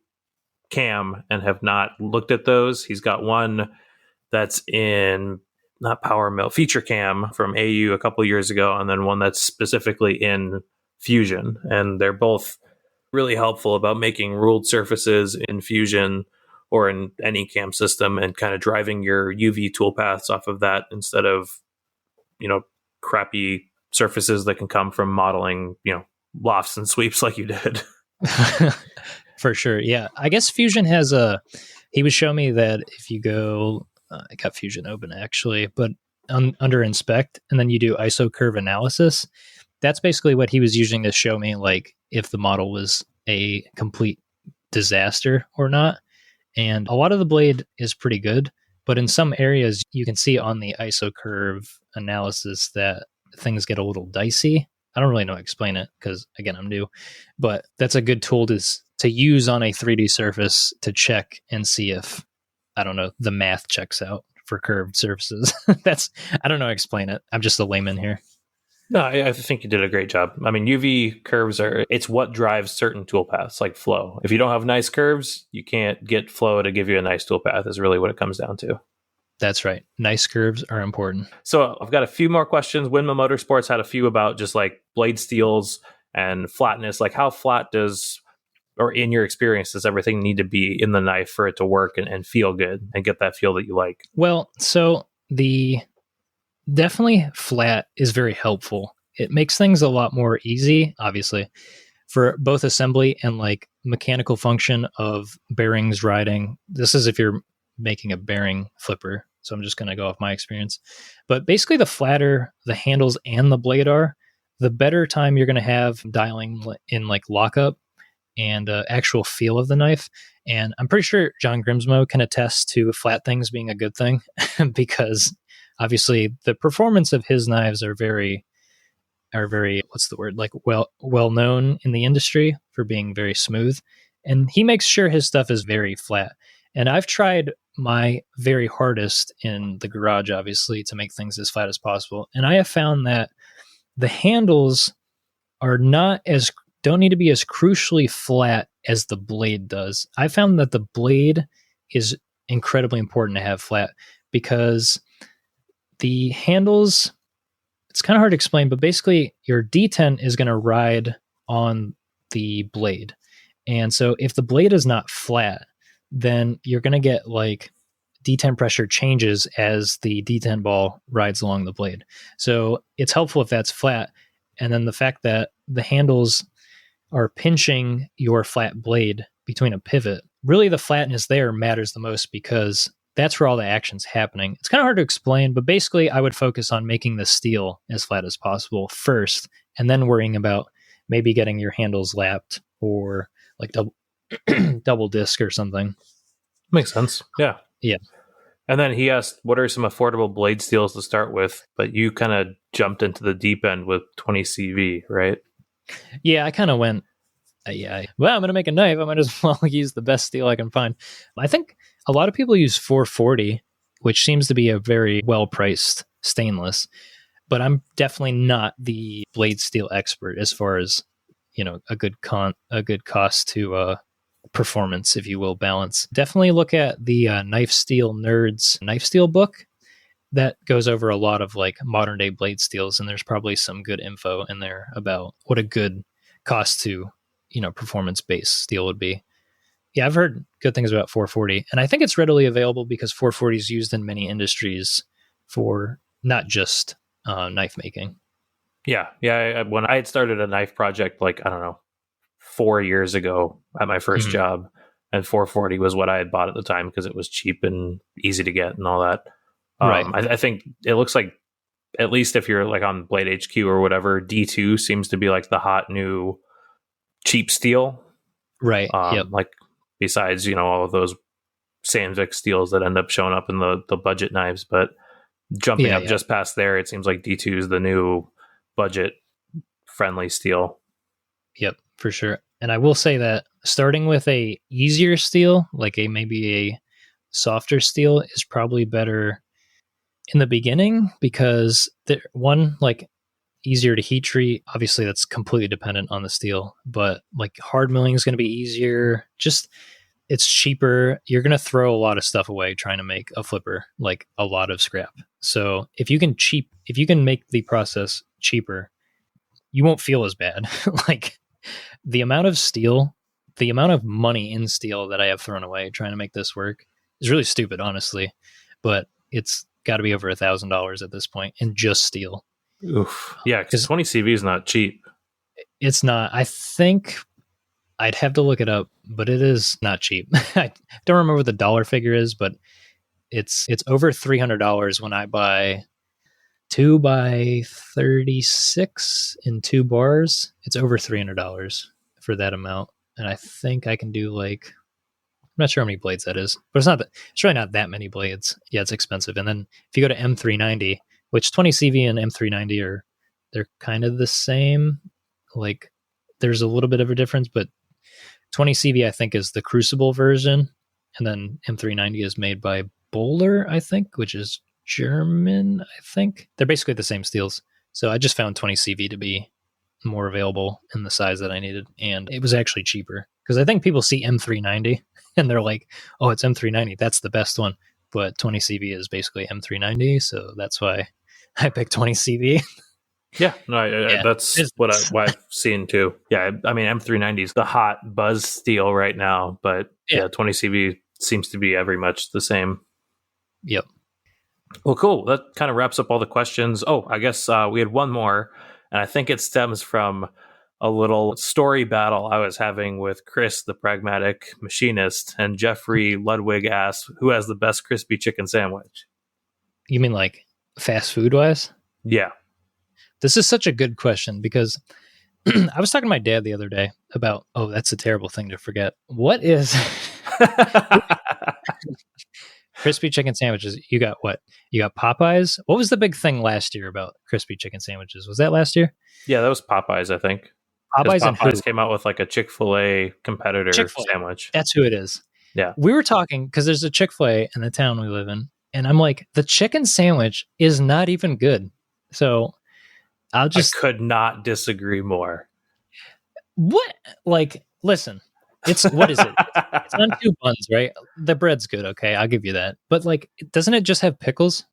cam and have not looked at those, he's got one that's in not Power Mill, Feature Cam from AU a couple of years ago, and then one that's specifically in Fusion, and they're both really helpful about making ruled surfaces in Fusion or in any CAM system and kind of driving your UV toolpaths off of that instead of, crappy surfaces that can come from modeling, lofts and sweeps like you did. For sure. Yeah. I guess Fusion has he was showing me that if you go, I got Fusion open actually, but under inspect and then you do ISO curve analysis, that's basically what he was using to show me, like if the model was a complete disaster or not. And a lot of the blade is pretty good, but in some areas you can see on the ISO curve analysis that things get a little dicey. I don't really know how to explain it because, again, I'm new, but that's a good tool to use on a 3D surface to check and see if, I don't know, the math checks out for curved surfaces. I don't know how to explain it. I'm just a layman here. No, I think you did a great job. I mean, UV curves it's what drives certain toolpaths like flow. If you don't have nice curves, you can't get flow to give you a nice toolpath is really what it comes down to. That's right. Nice curves are important. So I've got a few more questions. Windmill Motorsports had a few about just like blade steels and flatness. Like how flat or in your experience, does everything need to be in the knife for it to work and feel good and get that feel that you like? Well, so definitely flat is very helpful. It makes things a lot more easy, obviously, for both assembly and like mechanical function of bearings riding. This is if you're making a bearing flipper. So I'm just going to go off my experience. But basically, the flatter the handles and the blade are, the better time you're going to have dialing in like lockup and actual feel of the knife. And I'm pretty sure John Grimsmo can attest to flat things being a good thing because obviously the performance of his knives are very what's the word, like well known in the industry for being very smooth, and he makes sure his stuff is very flat. And I've tried my very hardest in the garage, obviously, to make things as flat as possible, and I have found that the handles don't need to be as crucially flat as the blade does. I found that the blade is incredibly important to have flat because the handles, it's kind of hard to explain, but basically your detent is going to ride on the blade. And so if the blade is not flat, then you're going to get like detent pressure changes as the detent ball rides along the blade. So it's helpful if that's flat. And then the fact that the handles are pinching your flat blade between a pivot, really the flatness there matters the most because that's where all the action's happening. It's kind of hard to explain, but basically I would focus on making the steel as flat as possible first, and then worrying about maybe getting your handles lapped or like double disc or something. Makes sense. Yeah. Yeah. And then he asked, what are some affordable blade steels to start with? But you kind of jumped into the deep end with 20 CV, right? Yeah, I kind of went, I'm going to make a knife. I might as well use the best steel I can find. I think a lot of people use 440, which seems to be a very well-priced stainless, but I'm definitely not the blade steel expert as far as, a good cost to performance, if you will, balance. Definitely look at the Knife Steel Nerds Knife Steel book. That goes over a lot of like modern day blade steels, and there's probably some good info in there about what a good cost to, performance based steel would be. Yeah, I've heard good things about 440, and I think it's readily available because 440 is used in many industries for not just knife making. Yeah. When I had started a knife project, like, I don't know, 4 years ago at my first job, and 440 was what I had bought at the time because it was cheap and easy to get and all that. Right. I think it looks like, at least if you're like on Blade HQ or whatever, D2 seems to be like the hot new cheap steel. Right. Yep. Like besides, all of those Sandvik steels that end up showing up in the budget knives. But jumping up just past there, it seems like D2 is the new budget friendly steel. Yep, for sure. And I will say that starting with a easier steel, like maybe a softer steel, is probably better in the beginning because like easier to heat treat. Obviously, that's completely dependent on the steel, but like hard milling is going to be easier. Just it's cheaper. You're going to throw a lot of stuff away trying to make a flipper, like a lot of scrap. So if you can make the process cheaper, you won't feel as bad. Like the amount of steel, the amount of money in steel that I have thrown away trying to make this work is really stupid, honestly. But it's got to be over $1,000 at this point in just steel. Oof. Yeah, because 20 CV is not cheap. It's not. I think I'd have to look it up, but it is not cheap. I don't remember what the dollar figure is, but it's over $300 when I buy 2 by 36 in 2 bars. It's over $300 for that amount, and I think I can do like, I'm not sure how many blades that is, but it's really not that many blades. Yeah, it's expensive. And then if you go to M390, which 20 CV and M390 they're kind of the same. Like there's a little bit of a difference, but 20 CV I think is the Crucible version, and then M390 is made by Bowler, I think, which is German, I think. They're basically the same steels. So I just found 20 CV to be more available in the size that I needed, and it was actually cheaper because I think people see M390 and they're like, oh, it's M390, that's the best one. But 20 CV is basically M390, so that's why I picked 20 CV. Yeah, no, that's what I've seen too. Yeah, I mean, M390 is the hot buzz steel right now, but yeah, 20 CV seems to be every much the same. Yep. Well, cool. That kind of wraps up all the questions. Oh, I guess we had one more, and I think it stems from a little story battle I was having with Chris, the pragmatic machinist, and Jeffrey Ludwig asked, who has the best crispy chicken sandwich? You mean like fast food wise? Yeah. This is such a good question because I was talking to my dad the other day about, oh, that's a terrible thing to forget. What is crispy chicken sandwiches? You got what? You got Popeyes? What was the big thing last year about crispy chicken sandwiches? Was that last year? Yeah, that was Popeyes, I think. Popeyes came out with like a Chick-fil-A competitor sandwich. That's who it is. Yeah. We were talking because there's a Chick-fil-A in the town we live in. And I'm like, the chicken sandwich is not even good. So I could not disagree more. What? Like, listen, what is it? It's on 2 buns, right? The bread's good. Okay. I'll give you that. But like, doesn't it just have pickles?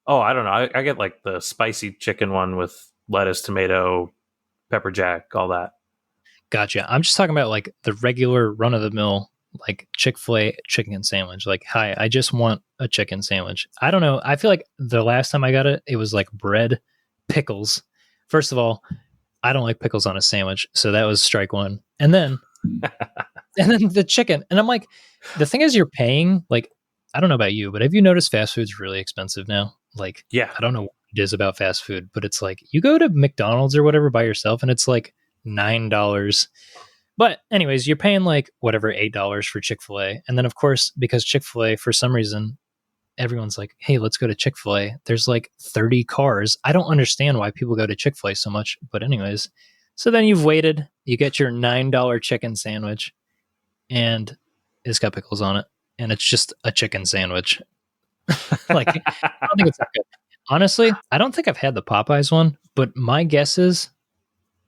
Oh, I don't know. I get like the spicy chicken one with lettuce, tomato, pepper jack, all that. Gotcha. I'm just talking about like the regular run of the mill, like Chick-fil-A chicken sandwich. Like, hi, I just want a chicken sandwich. I don't know. I feel like the last time I got it, it was like bread, pickles. First of all, I don't like pickles on a sandwich, so that was strike one. And then the chicken. And I'm like, the thing is, you're paying, like, I don't know about you, but have you noticed fast food's really expensive now? Like, yeah, I don't know what it is about fast food, but it's like you go to McDonald's or whatever by yourself and it's like $9. But anyways, you're paying like whatever, $8 for Chick-fil-A. And then of course, because Chick-fil-A, for some reason, everyone's like, hey, let's go to Chick-fil-A. There's like 30 cars. I don't understand why people go to Chick-fil-A so much. But anyways, so then you've waited, you get your $9 chicken sandwich and it's got pickles on it. And it's just a chicken sandwich. Like, I don't think it's that good. Honestly, I don't think I've had the Popeyes one, but my guess is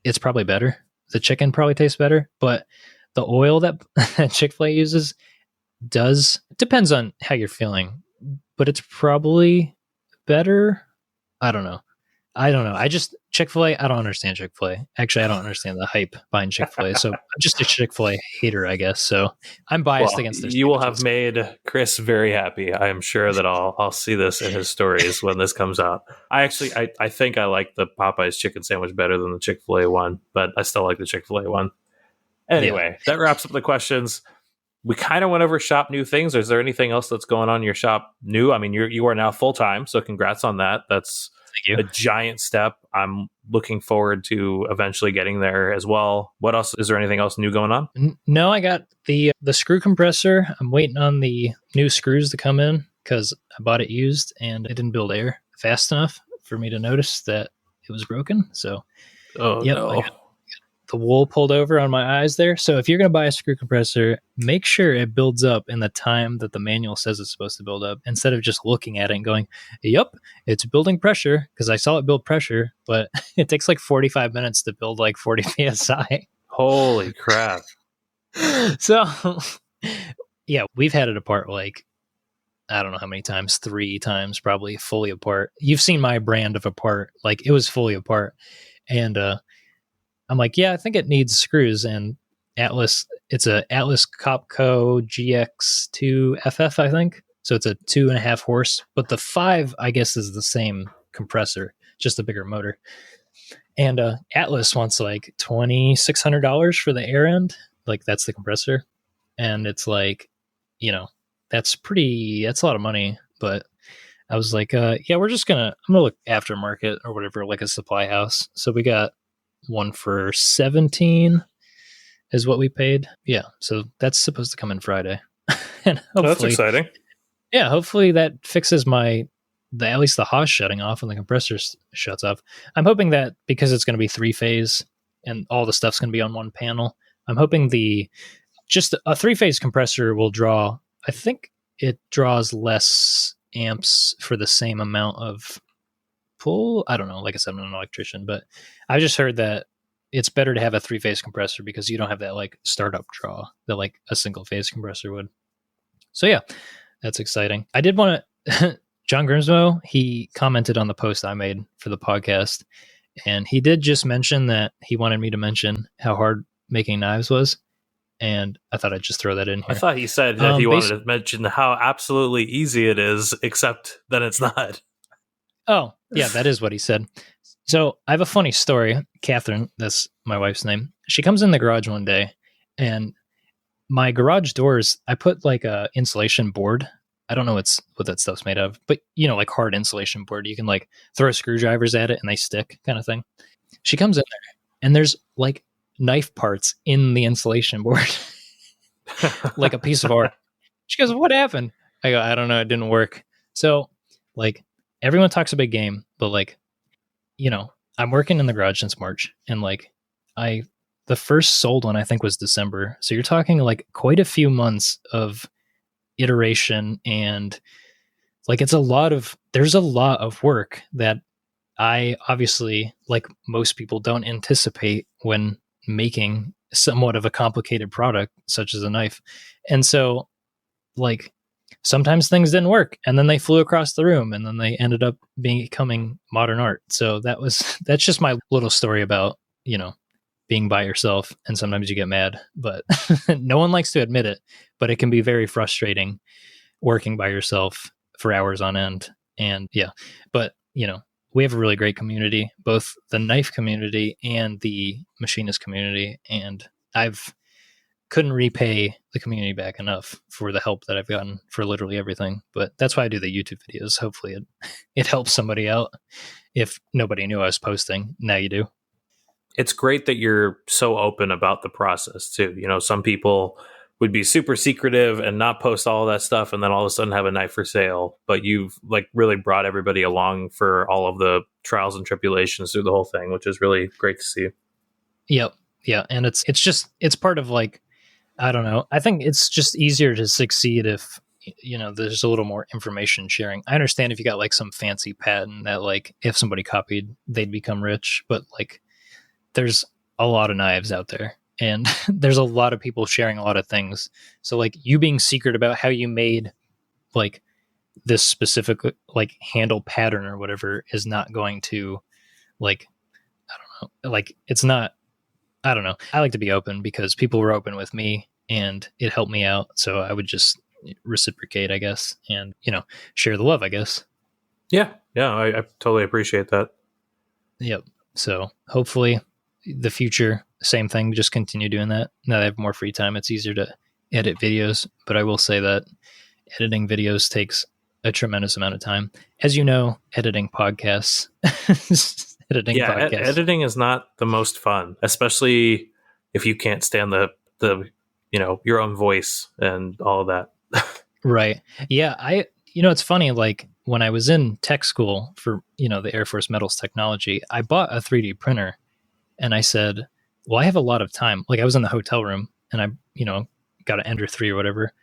it's probably better. The chicken probably tastes better, but the oil that Chick-fil-A uses depends on how you're feeling, but it's probably better. I don't know. Chick-fil-A, I don't understand Chick-fil-A. Actually, I don't understand the hype behind Chick-fil-A. So I'm just a Chick-fil-A hater, I guess. So I'm biased against this. You will have made Chris very happy. I am sure that I'll see this in his stories when this comes out. I think I like the Popeyes chicken sandwich better than the Chick-fil-A one, but I still like the Chick-fil-A one. Anyway, That wraps up the questions. We kind of went over shop new things. Is there anything else that's going on in your shop new? I mean, you are now full time, so congrats on that. That's a giant step. I'm looking forward to eventually getting there as well. What else? Is there anything else new going on? No, I got the screw compressor. I'm waiting on the new screws to come in because I bought it used and it didn't build air fast enough for me to notice that it was broken. So, no. The wool pulled over on my eyes there. So if you're going to buy a screw compressor, make sure it builds up in the time that the manual says it's supposed to build up, instead of just looking at it and going, yep, it's building pressure, because I saw it build pressure, but it takes like 45 minutes to build like 40 PSI. Holy crap. So yeah, we've had it apart like, I don't know how many times, 3 times probably, fully apart. You've seen my brand of apart. Like, it was fully apart. And I'm like, yeah, I think it needs screws. And Atlas, it's a Atlas Copco GX2FF, I think. So it's a 2.5 horse, but the 5, I guess, is the same compressor, just a bigger motor. And Atlas wants like $2,600 for the air end. Like, that's the compressor. And it's like, that's a lot of money. But I was like, yeah, I'm going to look aftermarket or whatever, like a supply house. So we got one for 17 is what we paid. Yeah. So that's supposed to come in Friday. And hopefully, that's exciting. Yeah. Hopefully that fixes at least the Haas shutting off and the compressor shuts off. I'm hoping that because it's going to be 3-phase and all the stuff's going to be on one panel, I'm hoping just a 3-phase compressor will draw, I think it draws less amps for the same amount of pull. I don't know. Like I said, I'm not an electrician, but I just heard that it's better to have a 3-phase compressor because you don't have that like startup draw that like a single phase compressor would. So yeah, that's exciting. I did want to, John Grimsmo, he commented on the post I made for the podcast, and he did just mention that he wanted me to mention how hard making knives was. And I thought I'd just throw that in here. I thought he said that he wanted to mention how absolutely easy it is, except that it's not. Oh, yeah, that is what he said. So I have a funny story. Catherine, that's my wife's name. She comes in the garage one day, and my garage doors, I put like a insulation board. I don't know what that stuff's made of, but like hard insulation board. You can like throw screwdrivers at it and they stick, kind of thing. She comes in there, and there's like knife parts in the insulation board, like a piece of art. She goes, "What happened?" I go, "I don't know. It didn't work." So like everyone talks a big game, but like, I'm working in the garage since March, and like the first sold one I think was December. So you're talking like quite a few months of iteration, and like there's a lot of work that I obviously, like most people, don't anticipate when making somewhat of a complicated product such as a knife. And so like sometimes things didn't work, and then they flew across the room, and then they ended up becoming modern art. So that's just my little story about being by yourself, and sometimes you get mad, but no one likes to admit it, but it can be very frustrating working by yourself for hours on end. And yeah, but we have a really great community, both the knife community and the machinist community, and I've couldn't repay the community back enough for the help that I've gotten for literally everything. But that's why I do the YouTube videos. Hopefully it helps somebody out. If nobody knew I was posting, now you do. It's great that you're so open about the process too. Some people would be super secretive and not post all of that stuff, and then all of a sudden have a knife for sale. But you've like really brought everybody along for all of the trials and tribulations through the whole thing, which is really great to see. Yep. Yeah. And it's part of like, I don't know. I think it's just easier to succeed if, there's a little more information sharing. I understand if you got like some fancy patent that like if somebody copied, they'd become rich, but like there's a lot of knives out there, and there's a lot of people sharing a lot of things. So like you being secret about how you made like this specific like handle pattern or whatever is not going to like, I don't know, like it's not, I don't know. I like to be open because people were open with me and it helped me out. So I would just reciprocate, I guess, and, share the love, I guess. Yeah. Yeah. I totally appreciate that. Yep. So hopefully the future, same thing, just continue doing that. Now that I have more free time, it's easier to edit videos, but I will say that editing videos takes a tremendous amount of time. As you know, editing podcasts, editing is not the most fun, especially if you can't stand the your own voice and all of that. Right. Yeah. It's funny, like when I was in tech school for, the Air Force Metals Technology, I bought a 3D printer and I said, well, I have a lot of time. Like I was in the hotel room and I, got an Ender 3 or whatever.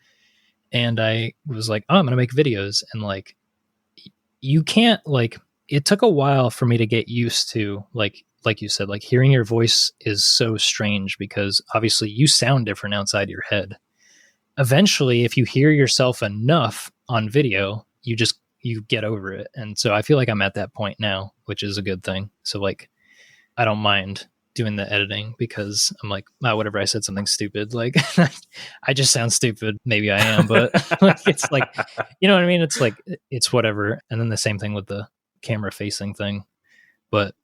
And I was like, oh, I'm going to make videos. And like, you can't like, it took a while for me to get used to like you said, like hearing your voice is so strange because obviously you sound different outside your head. Eventually, if you hear yourself enough on video, you get over it. And so I feel like I'm at that point now, which is a good thing. So like, I don't mind doing the editing because I'm like, whatever, I said something stupid. Like, I just sound stupid. Maybe I am, but like, it's like, you know what I mean? It's like, it's whatever. And then the same thing with the camera facing thing. But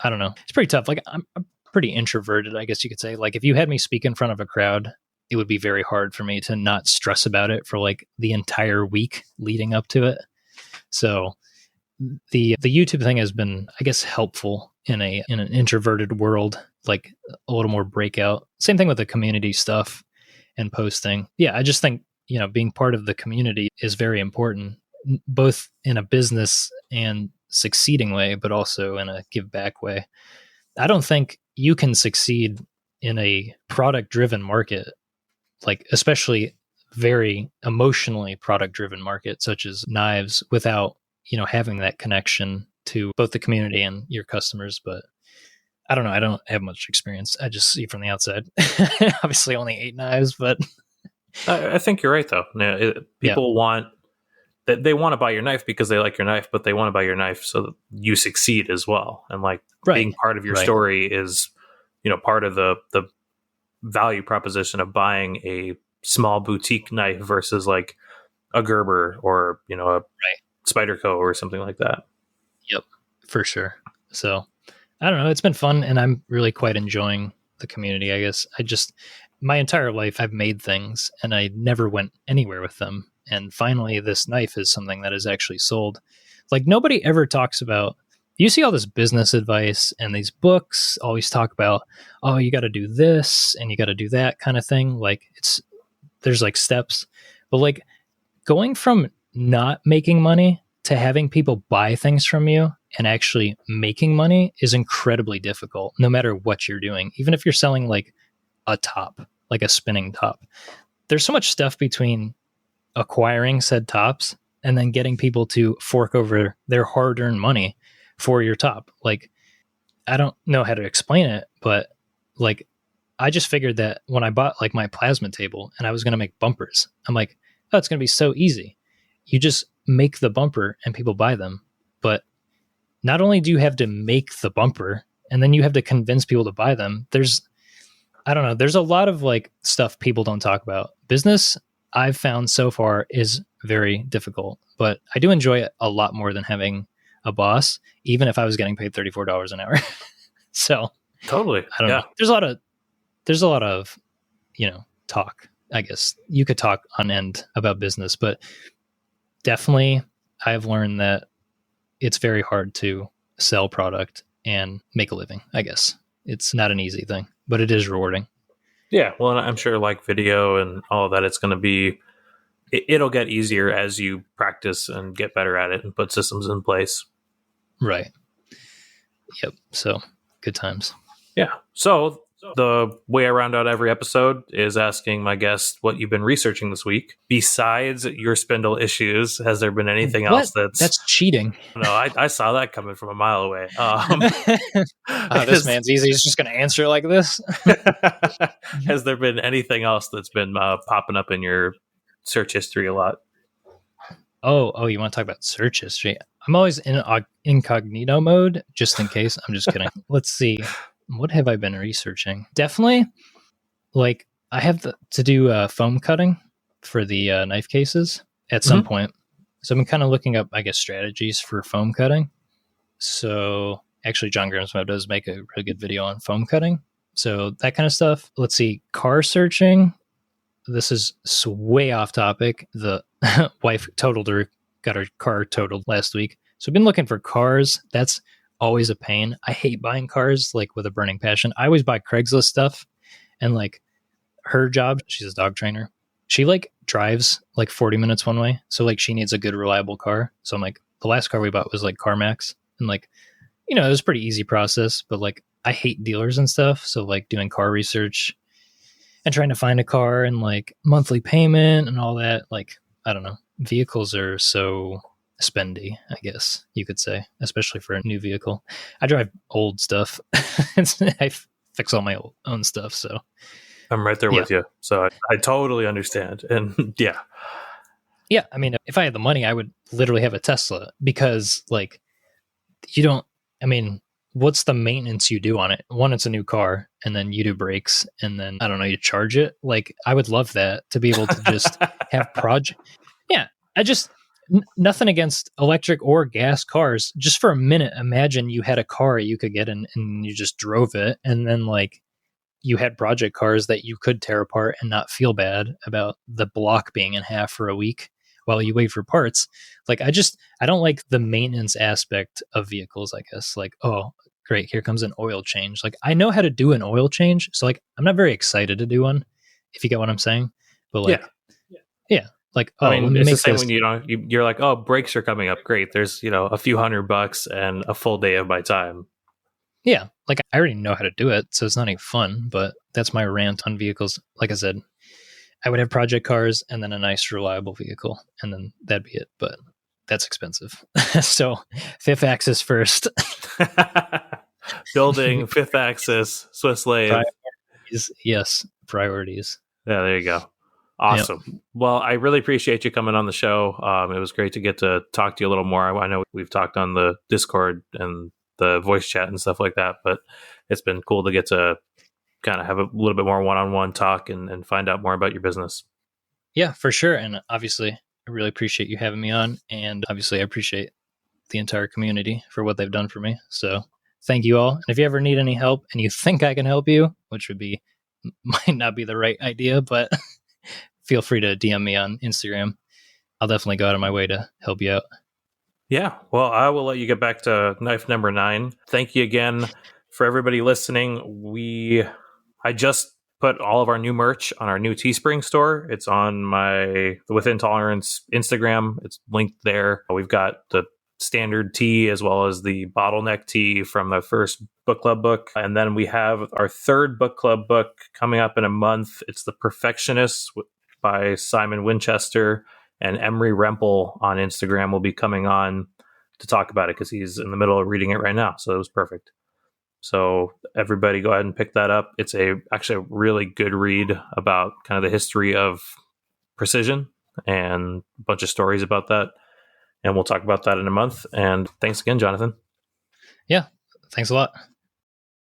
I don't know. It's pretty tough. Like, I'm pretty introverted, I guess you could say. Like, if you had me speak in front of a crowd, it would be very hard for me to not stress about it for like the entire week leading up to it. So the YouTube thing has been, I guess, helpful in an introverted world, like a little more breakout. Same thing with the community stuff and posting. Yeah, I just think, being part of the community is very important, both in a business and succeeding way, but also in a give back way. I don't think you can succeed in a product driven market, like especially very emotionally product driven market such as knives, without having that connection to both the community and your customers. But I don't know. I don't have much experience. I just see from the outside. Obviously only 8 knives, but I think you're right though. People want that, they want to buy your knife because they like your knife, but they want to buy your knife so that you succeed as well. And like being part of your story is, part of the value proposition of buying a small boutique knife versus like a Gerber or, a Spyderco or something like that. Yep, for sure. So I don't know. It's been fun, and I'm really quite enjoying the community, I guess. My entire life, I've made things, and I never went anywhere with them. And finally, this knife is something that is actually sold. Like, nobody ever talks about, you see all this business advice and these books always talk about, oh, you got to do this and you got to do that kind of thing. Like, there's like steps, but like going from not making money to having people buy things from you and actually making money is incredibly difficult, no matter what you're doing. Even if you're selling like a top, like a spinning top, there's so much stuff between acquiring said tops and then getting people to fork over their hard-earned money for your top. Like, I don't know how to explain it, but like, I just figured that when I bought like my plasma table and I was going to make bumpers, I'm like, oh, it's going to be so easy. You just make the bumper and people buy them. But not only do you have to make the bumper and then you have to convince people to buy them, there's a lot of like stuff people don't talk about. Business, I've found so far, is very difficult, but I do enjoy it a lot more than having a boss, even if I was getting paid $34 an hour. So totally. I don't know. There's a lot of, talk. I guess you could talk on end about business, but definitely I've learned that it's very hard to sell product and make a living. I guess it's not an easy thing, but it is rewarding. Yeah. Well, and I'm sure like video and all of that, it's going to be, it'll get easier as you practice and get better at it and put systems in place. Right. Yep. So good times. Yeah. So the way I round out every episode is asking my guest what you've been researching this week. Besides your spindle issues, has there been anything else that's cheating? No, I saw that coming from a mile away. This man's easy. He's just going to answer like this. Has there been anything else that's been popping up in your search history a lot? Oh, you want to talk about search history? I'm always in incognito mode, just in case. I'm just kidding. Let's see. What have I been researching? Definitely, like, I have to do foam cutting for the knife cases at some point. So I've been kind of looking up, I guess, strategies for foam cutting. So actually, John Grimsmo does make a really good video on foam cutting. So that kind of stuff. Let's see. Car searching. This is way off topic. The wife got her car totaled last week. So I've been looking for cars. That's always a pain. I hate buying cars like with a burning passion. I always buy Craigslist stuff, and like her job, she's a dog trainer. She like drives like 40 minutes one way. So like she needs a good, reliable car. So I'm like, the last car we bought was like CarMax, and like, it was a pretty easy process, but like I hate dealers and stuff. So like doing car research and trying to find a car and like monthly payment and all that. Like, I don't know. Vehicles are so spendy, I guess you could say, especially for a new vehicle. I drive old stuff. I fix all my own stuff. So I'm right there with you. So I totally understand. And yeah. I mean, if I had the money, I would literally have a Tesla, because like what's the maintenance you do on it? One, it's a new car, and then you do brakes, and then I don't know, you charge it. Like, I would love that, to be able to just have project. Yeah, I just nothing against electric or gas cars. Just for a minute, imagine you had a car you could get in and you just drove it, and then like you had project cars that you could tear apart and not feel bad about the block being in half for a week while you wait for parts. Like, I don't like the maintenance aspect of vehicles, I guess. Like, oh, great, here comes an oil change. Like, I know how to do an oil change, so like I'm not very excited to do one, if you get what I'm saying. But like, yeah, like, oh, I mean, let me it's the make same this. when you're like, oh, brakes are coming up. Great. There's, a few $100 and a full day of my time. Yeah, like I already know how to do it, so it's not any fun, but that's my rant on vehicles. Like I said, I would have project cars and then a nice, reliable vehicle, and then that'd be it. But that's expensive. So, fifth axis first. Building, fifth axis, Swiss lathe. Priorities. Yes, priorities. Yeah, there you go. Awesome. Yep. Well, I really appreciate you coming on the show. It was great to get to talk to you a little more. I know we've talked on the Discord and the voice chat and stuff like that, but it's been cool to get to kind of have a little bit more one-on-one talk and find out more about your business. Yeah, for sure. And obviously, I really appreciate you having me on. And obviously, I appreciate the entire community for what they've done for me. So thank you all. And if you ever need any help and you think I can help you, which might not be the right idea, but feel free to DM me on Instagram. I'll definitely go out of my way to help you out. Yeah, well, I will let you get back to knife number 9. Thank you again for everybody listening. I just put all of our new merch on our new Teespring store. It's on the Within Tolerance Instagram. It's linked there. We've got the standard tee as well as the bottleneck tee from the first book club book. And then we have our third book club book coming up in a month. It's The Perfectionists by Simon Winchester. And Emery Rempel on Instagram will be coming on to talk about it because he's in the middle of reading it right now. So it was perfect. So everybody go ahead and pick that up. It's actually a really good read about kind of the history of precision and a bunch of stories about that. And we'll talk about that in a month. And thanks again, Jonathan. Yeah, thanks a lot.